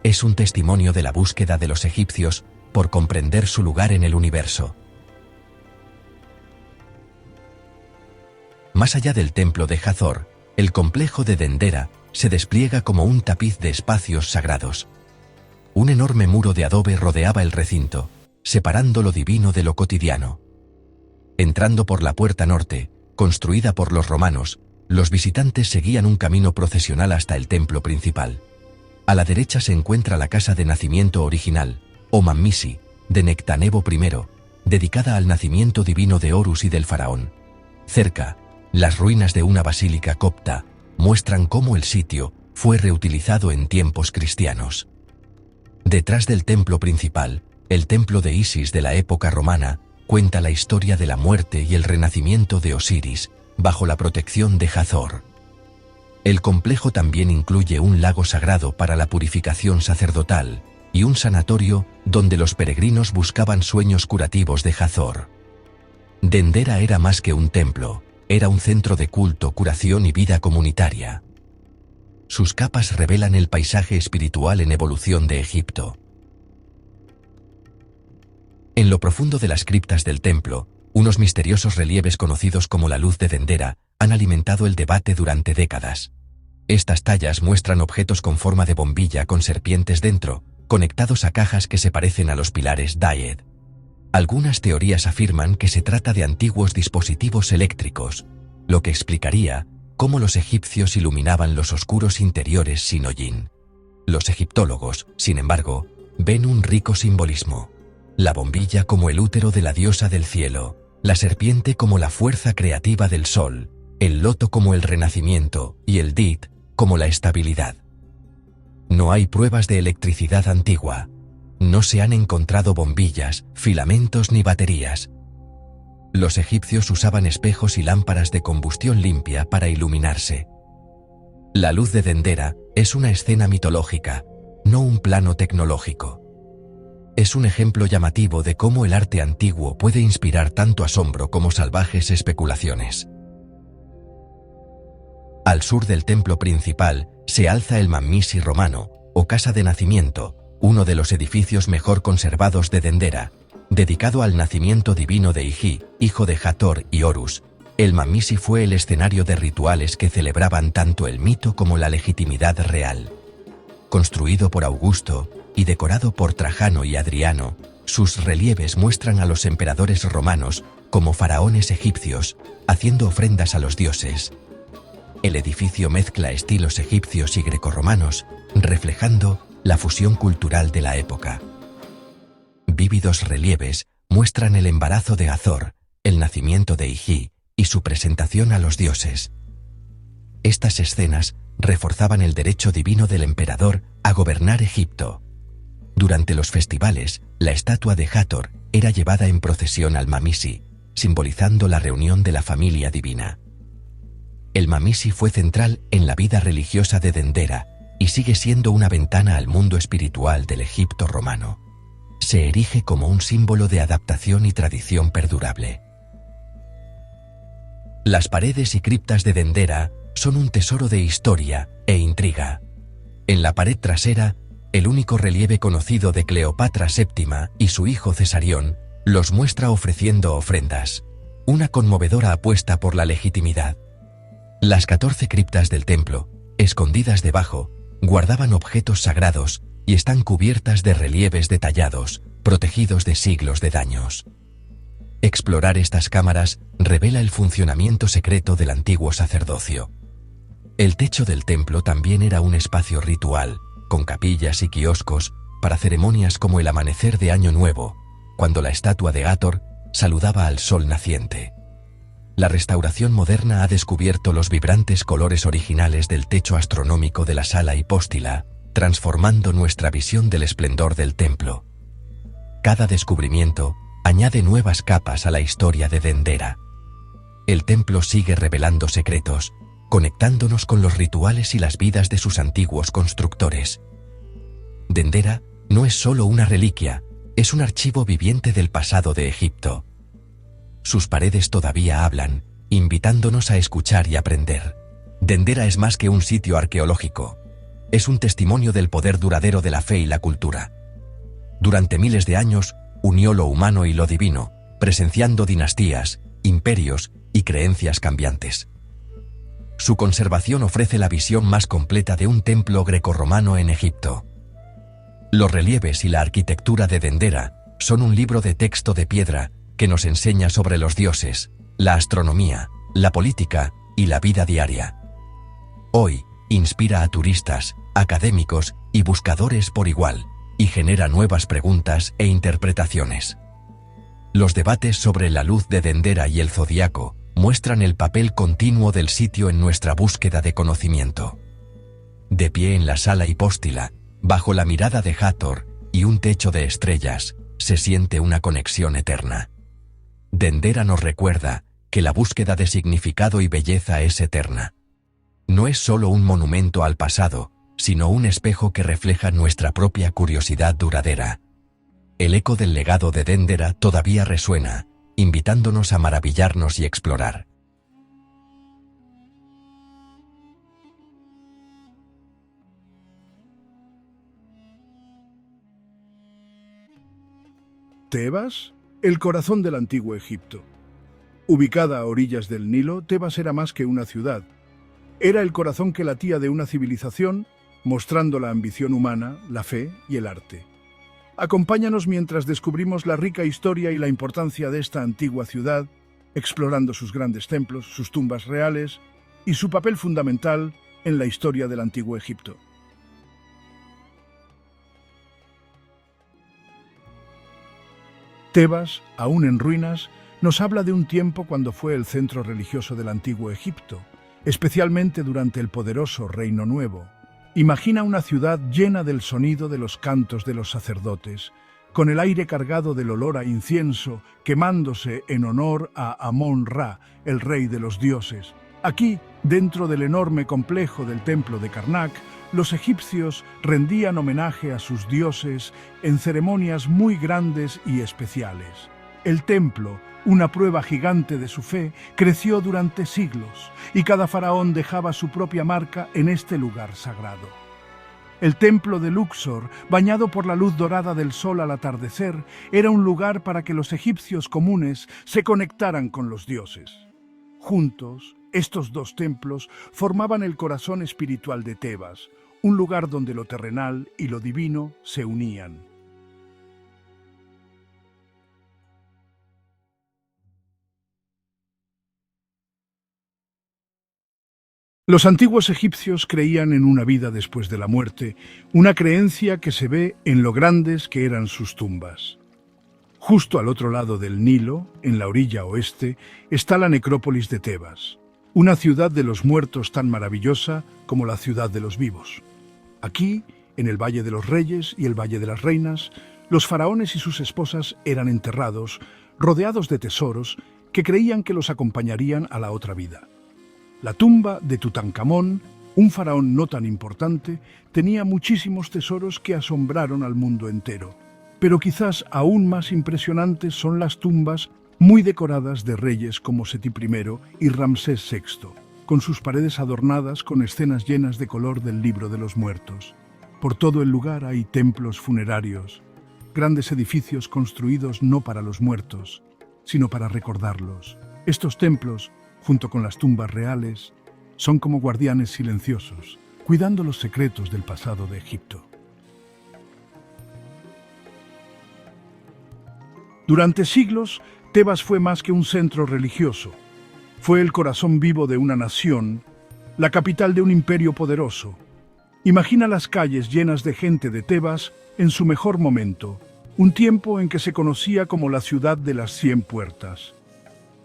Es un testimonio de la búsqueda de los egipcios por comprender su lugar en el universo. Más allá del templo de Hathor, el complejo de Dendera se despliega como un tapiz de espacios sagrados. Un enorme muro de adobe rodeaba el recinto, separando lo divino de lo cotidiano. Entrando por la puerta norte, construida por los romanos, los visitantes seguían un camino procesional hasta el templo principal. A la derecha se encuentra la casa de nacimiento original, o Mamisi, de Nectanebo I, dedicada al nacimiento divino de Horus y del faraón. Cerca, las ruinas de una basílica copta muestran cómo el sitio fue reutilizado en tiempos cristianos. Detrás del templo principal, el templo de Isis de la época romana cuenta la historia de la muerte y el renacimiento de Osiris, bajo la protección de Hathor. El complejo también incluye un lago sagrado para la purificación sacerdotal y un sanatorio donde los peregrinos buscaban sueños curativos de Hathor. Dendera era más que un templo, era un centro de culto, curación y vida comunitaria. Sus capas revelan el paisaje espiritual en evolución de Egipto. En lo profundo de las criptas del templo, unos misteriosos relieves conocidos como la luz de Dendera han alimentado el debate durante décadas. Estas tallas muestran objetos con forma de bombilla con serpientes dentro, conectados a cajas que se parecen a los pilares Dayed. Algunas teorías afirman que se trata de antiguos dispositivos eléctricos, lo que explicaría cómo los egipcios iluminaban los oscuros interiores sin hollín. Los egiptólogos, sin embargo, ven un rico simbolismo. La bombilla como el útero de la diosa del cielo, la serpiente como la fuerza creativa del sol, el loto como el renacimiento y el dit como la estabilidad. No hay pruebas de electricidad antigua. No se han encontrado bombillas, filamentos ni baterías. Los egipcios usaban espejos y lámparas de combustión limpia para iluminarse. La luz de Dendera es una escena mitológica, no un plano tecnológico. Es un ejemplo llamativo de cómo el arte antiguo puede inspirar tanto asombro como salvajes especulaciones. Al sur del templo principal se alza el Mamisi romano, o casa de nacimiento, uno de los edificios mejor conservados de Dendera, dedicado al nacimiento divino de Iji, hijo de Hathor y Horus. El Mamisi fue el escenario de rituales que celebraban tanto el mito como la legitimidad real. Construido por Augusto y decorado por Trajano y Adriano, sus relieves muestran a los emperadores romanos como faraones egipcios, haciendo ofrendas a los dioses. El edificio mezcla estilos egipcios y grecorromanos, reflejando la fusión cultural de la época. Vívidos relieves muestran el embarazo de Hathor, el nacimiento de Iji y su presentación a los dioses. Estas escenas reforzaban el derecho divino del emperador a gobernar Egipto. Durante los festivales, la estatua de Hathor era llevada en procesión al Mamisi, simbolizando la reunión de la familia divina. El Mamisi fue central en la vida religiosa de Dendera y sigue siendo una ventana al mundo espiritual del Egipto romano. Se erige como un símbolo de adaptación y tradición perdurable. Las paredes y criptas de Dendera son un tesoro de historia e intriga. En la pared trasera, el único relieve conocido de Cleopatra VII y su hijo Cesarión los muestra ofreciendo ofrendas, una conmovedora apuesta por la legitimidad. Las 14 criptas del templo, escondidas debajo, guardaban objetos sagrados y están cubiertas de relieves detallados, protegidos de siglos de daños. Explorar estas cámaras revela el funcionamiento secreto del antiguo sacerdocio. El techo del templo también era un espacio ritual, con capillas y kioscos para ceremonias como el amanecer de Año Nuevo, cuando la estatua de Hathor saludaba al sol naciente. La restauración moderna ha descubierto los vibrantes colores originales del techo astronómico de la sala hipóstila, transformando nuestra visión del esplendor del templo. Cada descubrimiento añade nuevas capas a la historia de Dendera. El templo sigue revelando secretos, conectándonos con los rituales y las vidas de sus antiguos constructores. Dendera no es solo una reliquia, es un archivo viviente del pasado de Egipto. Sus paredes todavía hablan, invitándonos a escuchar y aprender. Dendera es más que un sitio arqueológico. Es un testimonio del poder duradero de la fe y la cultura. Durante miles de años, unió lo humano y lo divino, presenciando dinastías, imperios y creencias cambiantes. Su conservación ofrece la visión más completa de un templo grecorromano en Egipto. Los relieves y la arquitectura de Dendera son un libro de texto de piedra que nos enseña sobre los dioses, la astronomía, la política y la vida diaria. Hoy, inspira a turistas, académicos y buscadores por igual, y genera nuevas preguntas e interpretaciones. Los debates sobre la luz de Dendera y el zodiaco muestran el papel continuo del sitio en nuestra búsqueda de conocimiento. De pie en la sala hipóstila, bajo la mirada de Hathor y un techo de estrellas, se siente una conexión eterna. Dendera nos recuerda que la búsqueda de significado y belleza es eterna. No es solo un monumento al pasado, sino un espejo que refleja nuestra propia curiosidad duradera. El eco del legado de Dendera todavía resuena, invitándonos a maravillarnos y explorar. Tebas, el corazón del antiguo Egipto. Ubicada a orillas del Nilo, Tebas era más que una ciudad. Era el corazón que latía de una civilización, mostrando la ambición humana, la fe y el arte. Acompáñanos mientras descubrimos la rica historia y la importancia de esta antigua ciudad, explorando sus grandes templos, sus tumbas reales y su papel fundamental en la historia del antiguo Egipto. Tebas, aún en ruinas, nos habla de un tiempo cuando fue el centro religioso del antiguo Egipto, especialmente durante el poderoso Reino Nuevo. Imagina una ciudad llena del sonido de los cantos de los sacerdotes, con el aire cargado del olor a incienso, quemándose en honor a Amón-Ra, el rey de los dioses. Aquí, dentro del enorme complejo del templo de Karnak, los egipcios rendían homenaje a sus dioses en ceremonias muy grandes y especiales. El templo, una prueba gigante de su fe, creció durante siglos y cada faraón dejaba su propia marca en este lugar sagrado. El templo de Luxor, bañado por la luz dorada del sol al atardecer, era un lugar para que los egipcios comunes se conectaran con los dioses. Juntos, estos dos templos formaban el corazón espiritual de Tebas, un lugar donde lo terrenal y lo divino se unían. Los antiguos egipcios creían en una vida después de la muerte, una creencia que se ve en lo grandes que eran sus tumbas. Justo al otro lado del Nilo, en la orilla oeste, está la necrópolis de Tebas, una ciudad de los muertos tan maravillosa como la ciudad de los vivos. Aquí, en el Valle de los Reyes y el Valle de las Reinas, los faraones y sus esposas eran enterrados, rodeados de tesoros que creían que los acompañarían a la otra vida. La tumba de Tutankamón, un faraón no tan importante, tenía muchísimos tesoros que asombraron al mundo entero. Pero quizás aún más impresionantes son las tumbas muy decoradas de reyes como Seti I y Ramsés VI, con sus paredes adornadas con escenas llenas de color del libro de los muertos. Por todo el lugar hay templos funerarios, grandes edificios construidos no para los muertos, sino para recordarlos. Estos templos, junto con las tumbas reales, son como guardianes silenciosos, cuidando los secretos del pasado de Egipto. Durante siglos, Tebas fue más que un centro religioso. Fue el corazón vivo de una nación, la capital de un imperio poderoso. Imagina las calles llenas de gente de Tebas en su mejor momento, un tiempo en que se conocía como la ciudad de las 100 puertas.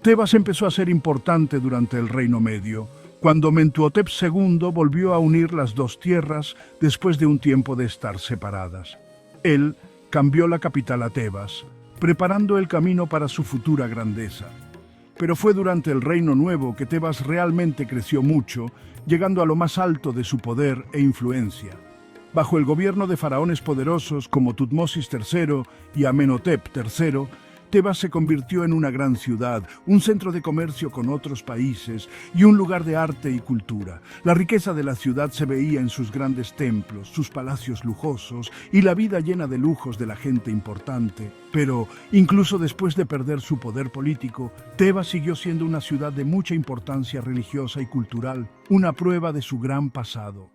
Tebas empezó a ser importante durante el Reino Medio, cuando Mentuhotep II volvió a unir las dos tierras después de un tiempo de estar separadas. Él cambió la capital a Tebas, preparando el camino para su futura grandeza. Pero fue durante el Reino Nuevo que Tebas realmente creció mucho, llegando a lo más alto de su poder e influencia. Bajo el gobierno de faraones poderosos como Tutmosis III y Amenhotep III, Tebas se convirtió en una gran ciudad, un centro de comercio con otros países y un lugar de arte y cultura. La riqueza de la ciudad se veía en sus grandes templos, sus palacios lujosos y la vida llena de lujos de la gente importante. Pero, incluso después de perder su poder político, Tebas siguió siendo una ciudad de mucha importancia religiosa y cultural, una prueba de su gran pasado.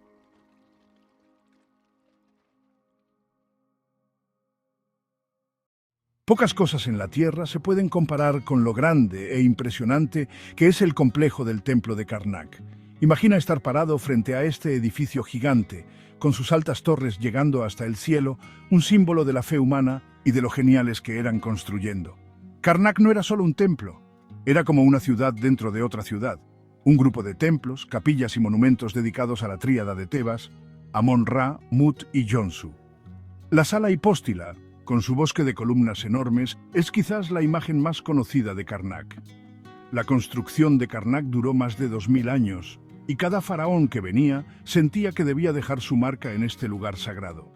Pocas cosas en la Tierra se pueden comparar con lo grande e impresionante que es el complejo del Templo de Karnak. Imagina estar parado frente a este edificio gigante, con sus altas torres llegando hasta el cielo, un símbolo de la fe humana y de lo geniales que eran construyendo. Karnak no era solo un templo, era como una ciudad dentro de otra ciudad. Un grupo de templos, capillas y monumentos dedicados a la tríada de Tebas, Amón-Ra, Mut y Yonsu. La sala hipóstila, con su bosque de columnas enormes, es quizás la imagen más conocida de Karnak. La construcción de Karnak duró más de 2000 años, y cada faraón que venía sentía que debía dejar su marca en este lugar sagrado.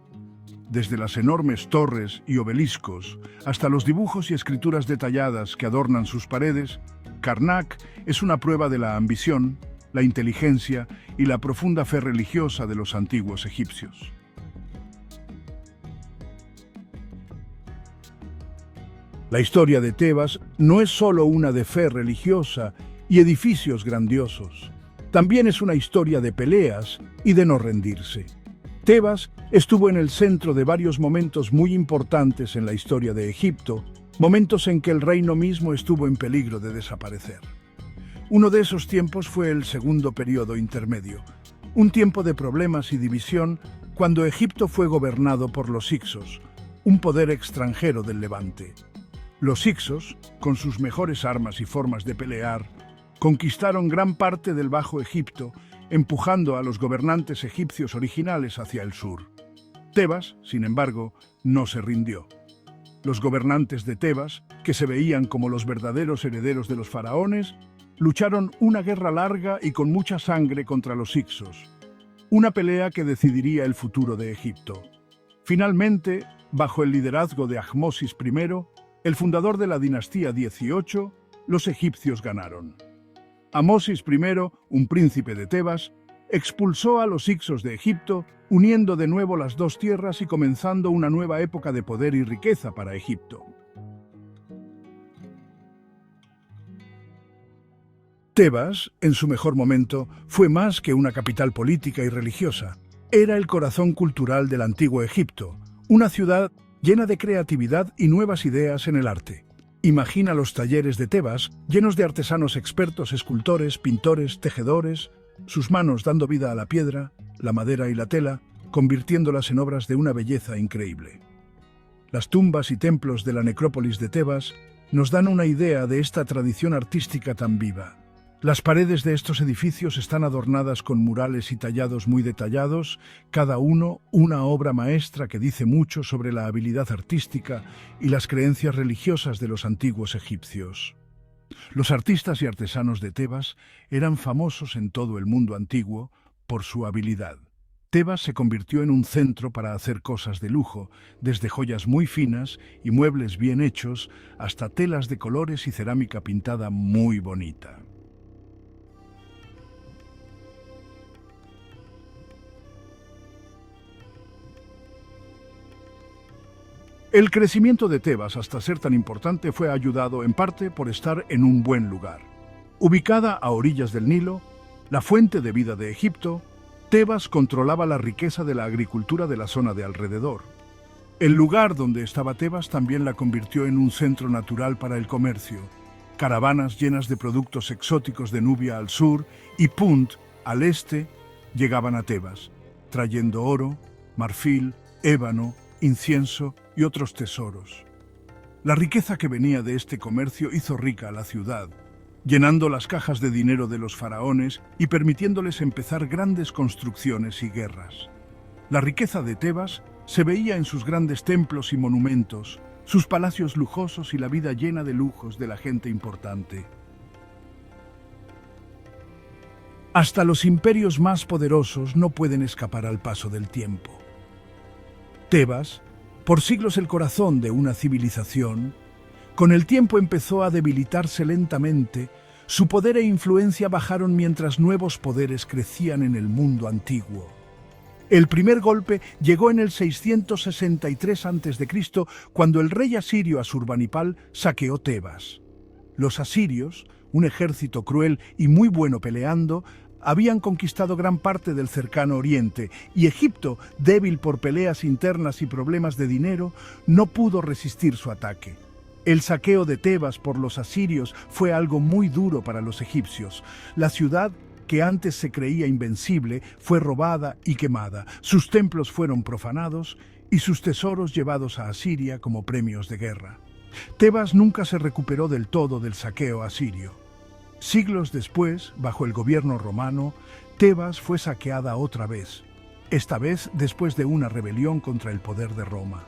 Desde las enormes torres y obeliscos hasta los dibujos y escrituras detalladas que adornan sus paredes, Karnak es una prueba de la ambición, la inteligencia y la profunda fe religiosa de los antiguos egipcios. La historia de Tebas no es solo una de fe religiosa y edificios grandiosos. También es una historia de peleas y de no rendirse. Tebas estuvo en el centro de varios momentos muy importantes en la historia de Egipto, momentos en que el reino mismo estuvo en peligro de desaparecer. Uno de esos tiempos fue el segundo periodo intermedio, un tiempo de problemas y división cuando Egipto fue gobernado por los Hicsos, un poder extranjero del Levante. Los Hicsos, con sus mejores armas y formas de pelear, conquistaron gran parte del Bajo Egipto, empujando a los gobernantes egipcios originales hacia el sur. Tebas, sin embargo, no se rindió. Los gobernantes de Tebas, que se veían como los verdaderos herederos de los faraones, lucharon una guerra larga y con mucha sangre contra los Hicsos, una pelea que decidiría el futuro de Egipto. Finalmente, bajo el liderazgo de Ahmosis I, el fundador de la dinastía 18, los egipcios ganaron. Ahmosis I, un príncipe de Tebas, expulsó a los Hicsos de Egipto, uniendo de nuevo las dos tierras y comenzando una nueva época de poder y riqueza para Egipto. Tebas, en su mejor momento, fue más que una capital política y religiosa. Era el corazón cultural del antiguo Egipto, una ciudad llena de creatividad y nuevas ideas en el arte. Imagina los talleres de Tebas, llenos de artesanos expertos, escultores, pintores, tejedores, sus manos dando vida a la piedra, la madera y la tela, convirtiéndolas en obras de una belleza increíble. Las tumbas y templos de la necrópolis de Tebas nos dan una idea de esta tradición artística tan viva. Las paredes de estos edificios están adornadas con murales y tallados muy detallados, cada uno una obra maestra que dice mucho sobre la habilidad artística y las creencias religiosas de los antiguos egipcios. Los artistas y artesanos de Tebas eran famosos en todo el mundo antiguo por su habilidad. Tebas se convirtió en un centro para hacer cosas de lujo, desde joyas muy finas y muebles bien hechos hasta telas de colores y cerámica pintada muy bonita. El crecimiento de Tebas hasta ser tan importante fue ayudado en parte por estar en un buen lugar. Ubicada a orillas del Nilo, la fuente de vida de Egipto, Tebas controlaba la riqueza de la agricultura de la zona de alrededor. El lugar donde estaba Tebas también la convirtió en un centro natural para el comercio. Caravanas llenas de productos exóticos de Nubia al sur y Punt al este llegaban a Tebas, trayendo oro, marfil, ébano, incienso y otros tesoros. La riqueza que venía de este comercio hizo rica a la ciudad, llenando las cajas de dinero de los faraones y permitiéndoles empezar grandes construcciones y guerras. La riqueza de Tebas se veía en sus grandes templos y monumentos, sus palacios lujosos y la vida llena de lujos de la gente importante. Hasta los imperios más poderosos no pueden escapar al paso del tiempo. Tebas, por siglos el corazón de una civilización, con el tiempo empezó a debilitarse lentamente, su poder e influencia bajaron mientras nuevos poderes crecían en el mundo antiguo. El primer golpe llegó en el 663 a.C., cuando el rey asirio Asurbanipal saqueó Tebas. Los asirios, un ejército cruel y muy bueno peleando, habían conquistado gran parte del cercano Oriente, y Egipto, débil por peleas internas y problemas de dinero, no pudo resistir su ataque. El saqueo de Tebas por los asirios fue algo muy duro para los egipcios. La ciudad, que antes se creía invencible, fue robada y quemada. Sus templos fueron profanados y sus tesoros llevados a Asiria como premios de guerra. Tebas nunca se recuperó del todo del saqueo asirio. Siglos después, bajo el gobierno romano, Tebas fue saqueada otra vez, esta vez después de una rebelión contra el poder de Roma.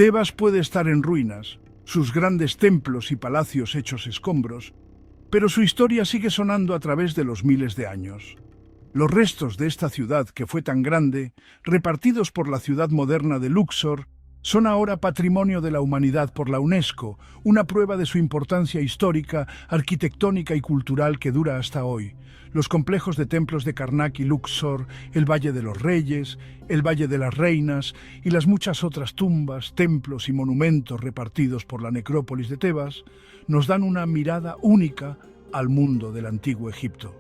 Tebas puede estar en ruinas, sus grandes templos y palacios hechos escombros, pero su historia sigue sonando a través de los miles de años. Los restos de esta ciudad que fue tan grande, repartidos por la ciudad moderna de Luxor, son ahora patrimonio de la humanidad por la UNESCO, una prueba de su importancia histórica, arquitectónica y cultural que dura hasta hoy. Los complejos de templos de Karnak y Luxor, el Valle de los Reyes, el Valle de las Reinas y las muchas otras tumbas, templos y monumentos repartidos por la necrópolis de Tebas, nos dan una mirada única al mundo del antiguo Egipto.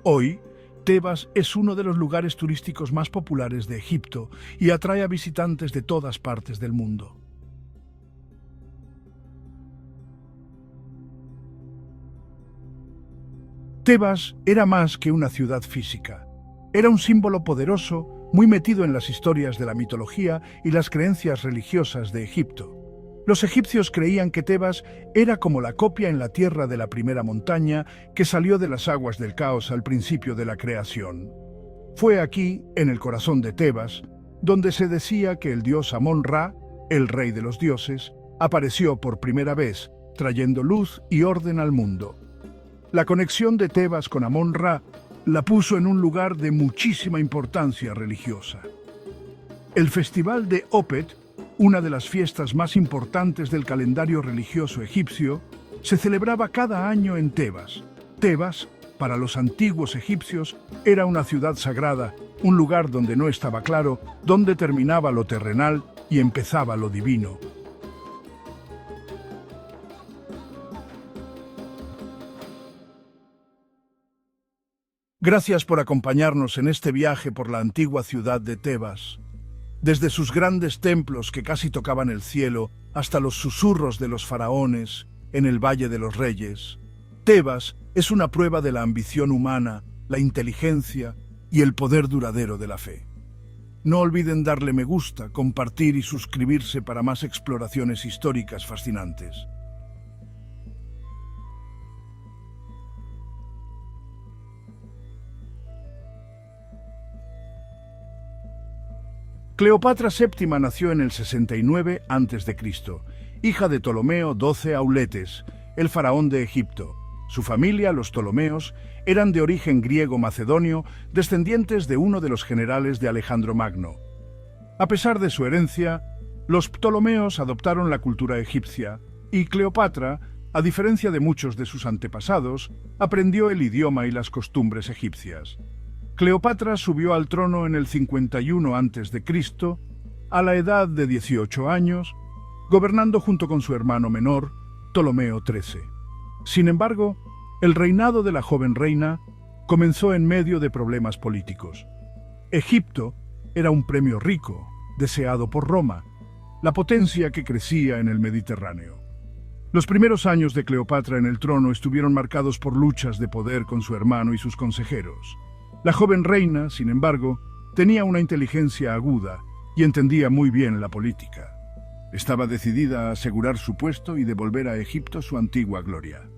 Hoy, Tebas es uno de los lugares turísticos más populares de Egipto y atrae a visitantes de todas partes del mundo. Tebas era más que una ciudad física. Era un símbolo poderoso, muy metido en las historias de la mitología y las creencias religiosas de Egipto. Los egipcios creían que Tebas era como la copia en la tierra de la primera montaña que salió de las aguas del caos al principio de la creación. Fue aquí, en el corazón de Tebas, donde se decía que el dios Amón-Ra, el rey de los dioses, apareció por primera vez, trayendo luz y orden al mundo. La conexión de Tebas con Amón-Ra la puso en un lugar de muchísima importancia religiosa. El festival de Opet, una de las fiestas más importantes del calendario religioso egipcio, se celebraba cada año en Tebas. Tebas, para los antiguos egipcios, era una ciudad sagrada, un lugar donde no estaba claro dónde terminaba lo terrenal y empezaba lo divino. Gracias por acompañarnos en este viaje por la antigua ciudad de Tebas. Desde sus grandes templos que casi tocaban el cielo hasta los susurros de los faraones en el Valle de los Reyes, Tebas es una prueba de la ambición humana, la inteligencia y el poder duradero de la fe. No olviden darle me gusta, compartir y suscribirse para más exploraciones históricas fascinantes. Cleopatra VII nació en el 69 a.C., hija de Ptolomeo XII Auletes, el faraón de Egipto. Su familia, los Ptolomeos, eran de origen griego-macedonio, descendientes de uno de los generales de Alejandro Magno. A pesar de su herencia, los Ptolomeos adoptaron la cultura egipcia y Cleopatra, a diferencia de muchos de sus antepasados, aprendió el idioma y las costumbres egipcias. Cleopatra subió al trono en el 51 a.C., a la edad de 18 años, gobernando junto con su hermano menor, Ptolomeo XIII. Sin embargo, el reinado de la joven reina comenzó en medio de problemas políticos. Egipto era un premio rico, deseado por Roma, la potencia que crecía en el Mediterráneo. Los primeros años de Cleopatra en el trono estuvieron marcados por luchas de poder con su hermano y sus consejeros. La joven reina, sin embargo, tenía una inteligencia aguda y entendía muy bien la política. Estaba decidida a asegurar su puesto y devolver a Egipto su antigua gloria.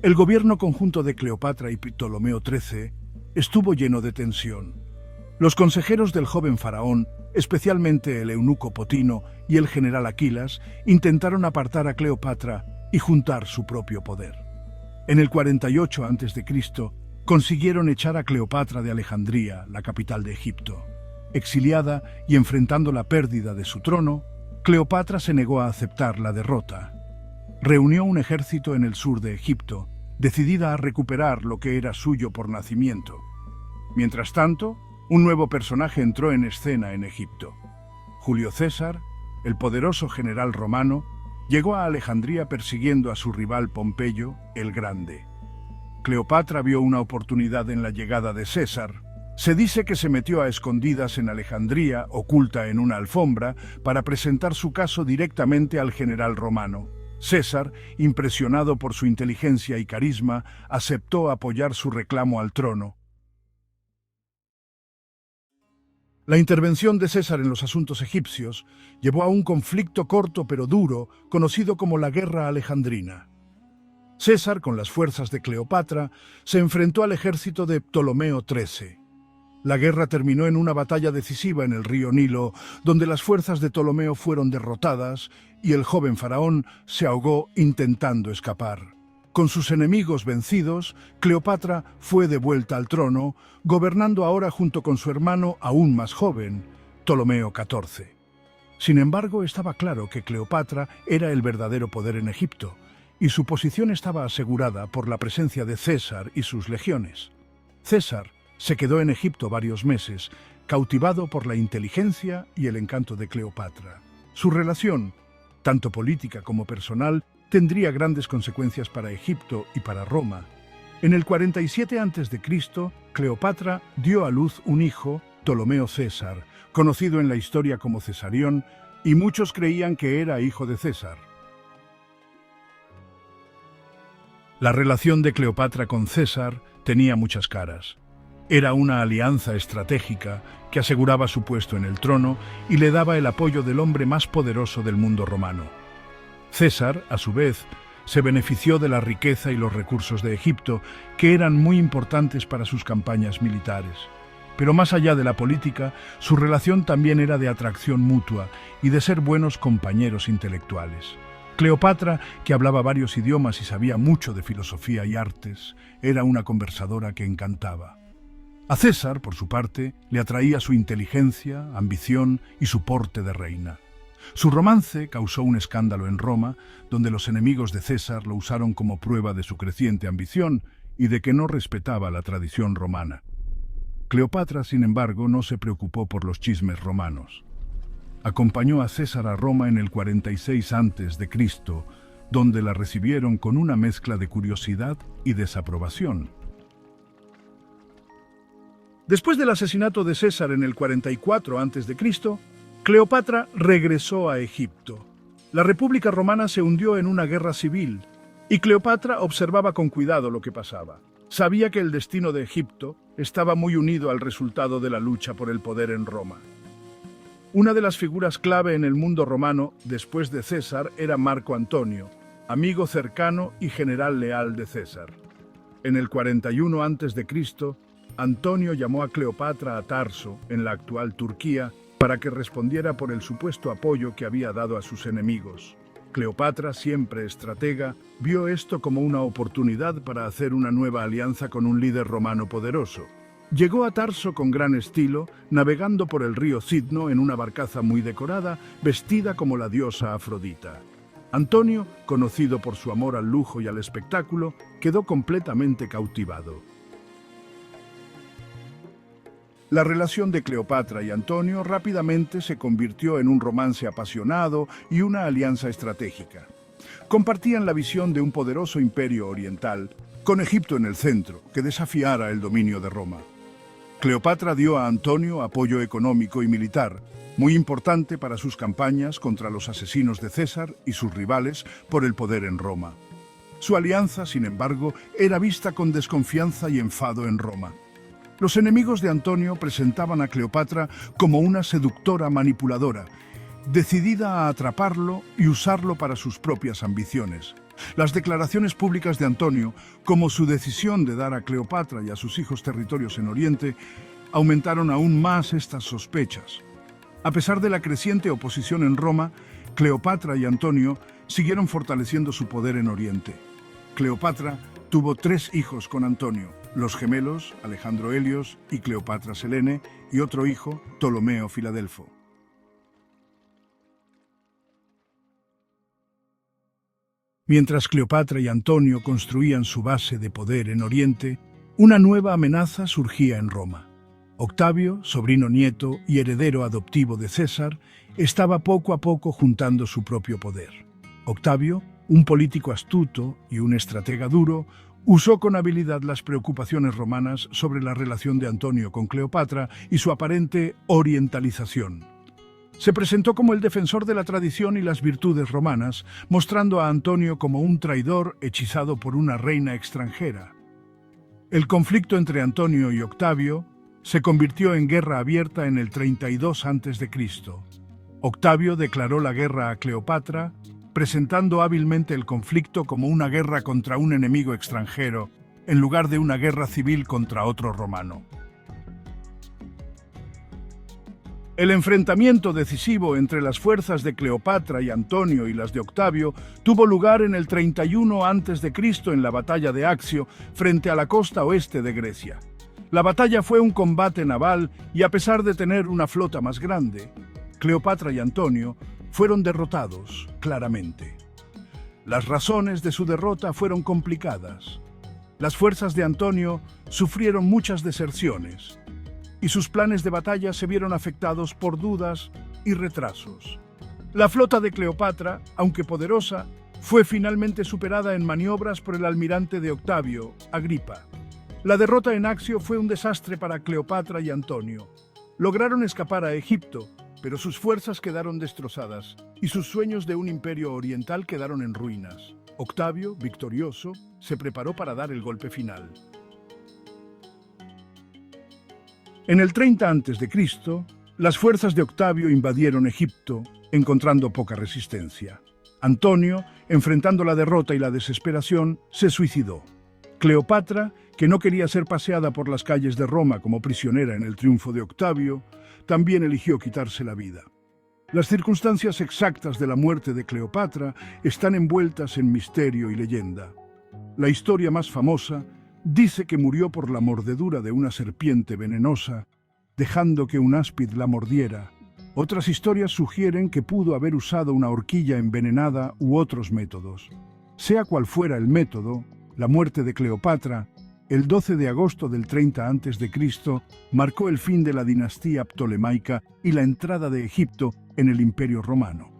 El gobierno conjunto de Cleopatra y Ptolomeo XIII estuvo lleno de tensión. Los consejeros del joven faraón, especialmente el eunuco Potino y el general Aquilas, intentaron apartar a Cleopatra y juntar su propio poder. En el 48 a.C., consiguieron echar a Cleopatra de Alejandría, la capital de Egipto. Exiliada y enfrentando la pérdida de su trono, Cleopatra se negó a aceptar la derrota. Reunió un ejército en el sur de Egipto, decidida a recuperar lo que era suyo por nacimiento. Mientras tanto, un nuevo personaje entró en escena en Egipto. Julio César, el poderoso general romano, llegó a Alejandría persiguiendo a su rival Pompeyo, el Grande. Cleopatra vio una oportunidad en la llegada de César. Se dice que se metió a escondidas en Alejandría, oculta en una alfombra, para presentar su caso directamente al general romano. César, impresionado por su inteligencia y carisma, aceptó apoyar su reclamo al trono. La intervención de César en los asuntos egipcios llevó a un conflicto corto pero duro, conocido como la Guerra Alejandrina. César, con las fuerzas de Cleopatra, se enfrentó al ejército de Ptolomeo XIII. La guerra terminó en una batalla decisiva en el río Nilo, donde las fuerzas de Ptolomeo fueron derrotadas y el joven faraón se ahogó intentando escapar. Con sus enemigos vencidos, Cleopatra fue devuelta al trono, gobernando ahora junto con su hermano aún más joven, Ptolomeo XIV. Sin embargo, estaba claro que Cleopatra era el verdadero poder en Egipto, y su posición estaba asegurada por la presencia de César y sus legiones. César se quedó en Egipto varios meses, cautivado por la inteligencia y el encanto de Cleopatra. Su relación, tanto política como personal, tendría grandes consecuencias para Egipto y para Roma. En el 47 a.C., Cleopatra dio a luz un hijo, Ptolomeo César, conocido en la historia como Cesarión, y muchos creían que era hijo de César. La relación de Cleopatra con César tenía muchas caras. Era una alianza estratégica que aseguraba su puesto en el trono y le daba el apoyo del hombre más poderoso del mundo romano. César, a su vez, se benefició de la riqueza y los recursos de Egipto, que eran muy importantes para sus campañas militares. Pero más allá de la política, su relación también era de atracción mutua y de ser buenos compañeros intelectuales. Cleopatra, que hablaba varios idiomas y sabía mucho de filosofía y artes, era una conversadora que encantaba. A César, por su parte, le atraía su inteligencia, ambición y su porte de reina. Su romance causó un escándalo en Roma, donde los enemigos de César lo usaron como prueba de su creciente ambición y de que no respetaba la tradición romana. Cleopatra, sin embargo, no se preocupó por los chismes romanos. Acompañó a César a Roma en el 46 a.C., donde la recibieron con una mezcla de curiosidad y desaprobación. Después del asesinato de César en el 44 a.C., Cleopatra regresó a Egipto. La República Romana se hundió en una guerra civil y Cleopatra observaba con cuidado lo que pasaba. Sabía que el destino de Egipto estaba muy unido al resultado de la lucha por el poder en Roma. Una de las figuras clave en el mundo romano después de César era Marco Antonio, amigo cercano y general leal de César. En el 41 a.C., Antonio llamó a Cleopatra a Tarso, en la actual Turquía, para que respondiera por el supuesto apoyo que había dado a sus enemigos. Cleopatra, siempre estratega, vio esto como una oportunidad para hacer una nueva alianza con un líder romano poderoso. Llegó a Tarso con gran estilo, navegando por el río Cidno en una barcaza muy decorada, vestida como la diosa Afrodita. Antonio, conocido por su amor al lujo y al espectáculo, quedó completamente cautivado. La relación de Cleopatra y Antonio rápidamente se convirtió en un romance apasionado y una alianza estratégica. Compartían la visión de un poderoso imperio oriental, con Egipto en el centro, que desafiara el dominio de Roma. Cleopatra dio a Antonio apoyo económico y militar, muy importante para sus campañas contra los asesinos de César y sus rivales por el poder en Roma. Su alianza, sin embargo, era vista con desconfianza y enfado en Roma. Los enemigos de Antonio presentaban a Cleopatra como una seductora manipuladora, decidida a atraparlo y usarlo para sus propias ambiciones. Las declaraciones públicas de Antonio, como su decisión de dar a Cleopatra y a sus hijos territorios en Oriente, aumentaron aún más estas sospechas. A pesar de la creciente oposición en Roma, Cleopatra y Antonio siguieron fortaleciendo su poder en Oriente. Cleopatra tuvo 3 hijos con Antonio: los gemelos Alejandro Helios y Cleopatra Selene, y otro hijo, Ptolomeo Filadelfo. Mientras Cleopatra y Antonio construían su base de poder en Oriente, una nueva amenaza surgía en Roma. Octavio, sobrino nieto y heredero adoptivo de César, estaba poco a poco juntando su propio poder. Octavio, un político astuto y un estratega duro, usó con habilidad las preocupaciones romanas sobre la relación de Antonio con Cleopatra y su aparente orientalización. Se presentó como el defensor de la tradición y las virtudes romanas, mostrando a Antonio como un traidor hechizado por una reina extranjera. El conflicto entre Antonio y Octavio se convirtió en guerra abierta en el 32 a.C. Octavio declaró la guerra a Cleopatra, presentando hábilmente el conflicto como una guerra contra un enemigo extranjero, en lugar de una guerra civil contra otro romano. El enfrentamiento decisivo entre las fuerzas de Cleopatra y Antonio y las de Octavio tuvo lugar en el 31 a.C. en la batalla de Accio, frente a la costa oeste de Grecia. La batalla fue un combate naval y, a pesar de tener una flota más grande, Cleopatra y Antonio fueron derrotados claramente. Las razones de su derrota fueron complicadas. Las fuerzas de Antonio sufrieron muchas deserciones y sus planes de batalla se vieron afectados por dudas y retrasos. La flota de Cleopatra, aunque poderosa, fue finalmente superada en maniobras por el almirante de Octavio, Agripa. La derrota en Accio fue un desastre para Cleopatra y Antonio. Lograron escapar a Egipto, pero sus fuerzas quedaron destrozadas y sus sueños de un imperio oriental quedaron en ruinas. Octavio, victorioso, se preparó para dar el golpe final. En el 30 a.C., las fuerzas de Octavio invadieron Egipto, encontrando poca resistencia. Antonio, enfrentando la derrota y la desesperación, se suicidó. Cleopatra, que no quería ser paseada por las calles de Roma como prisionera en el triunfo de Octavio, también eligió quitarse la vida. Las circunstancias exactas de la muerte de Cleopatra están envueltas en misterio y leyenda. La historia más famosa dice que murió por la mordedura de una serpiente venenosa, dejando que un áspid la mordiera. Otras historias sugieren que pudo haber usado una horquilla envenenada u otros métodos. Sea cual fuera el método, la muerte de Cleopatra, el 12 de agosto del 30 a.C., marcó el fin de la dinastía ptolemaica y la entrada de Egipto en el Imperio Romano.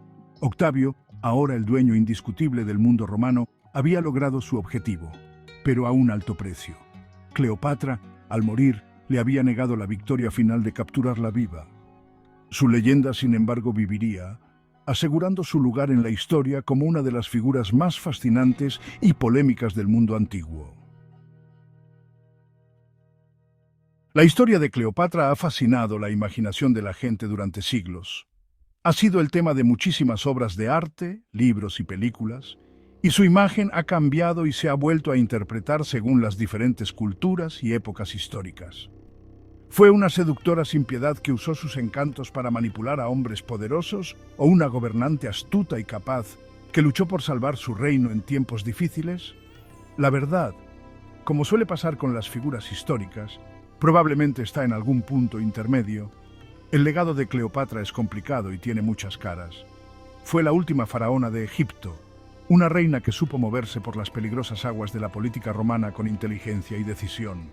Octavio, ahora el dueño indiscutible del mundo romano, había logrado su objetivo, pero a un alto precio. Cleopatra, al morir, le había negado la victoria final de capturarla viva. Su leyenda, sin embargo, viviría, asegurando su lugar en la historia como una de las figuras más fascinantes y polémicas del mundo antiguo. La historia de Cleopatra ha fascinado la imaginación de la gente durante siglos. Ha sido el tema de muchísimas obras de arte, libros y películas, y su imagen ha cambiado y se ha vuelto a interpretar según las diferentes culturas y épocas históricas. ¿Fue una seductora sin piedad que usó sus encantos para manipular a hombres poderosos o una gobernante astuta y capaz que luchó por salvar su reino en tiempos difíciles? La verdad, como suele pasar con las figuras históricas, probablemente está en algún punto intermedio. El legado de Cleopatra es complicado y tiene muchas caras. Fue la última faraona de Egipto, una reina que supo moverse por las peligrosas aguas de la política romana con inteligencia y decisión.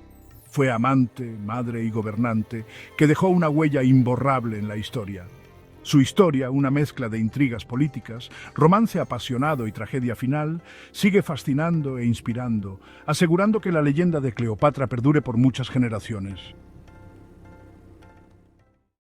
Fue amante, madre y gobernante que dejó una huella imborrable en la historia. Su historia, una mezcla de intrigas políticas, romance apasionado y tragedia final, sigue fascinando e inspirando, asegurando que la leyenda de Cleopatra perdure por muchas generaciones.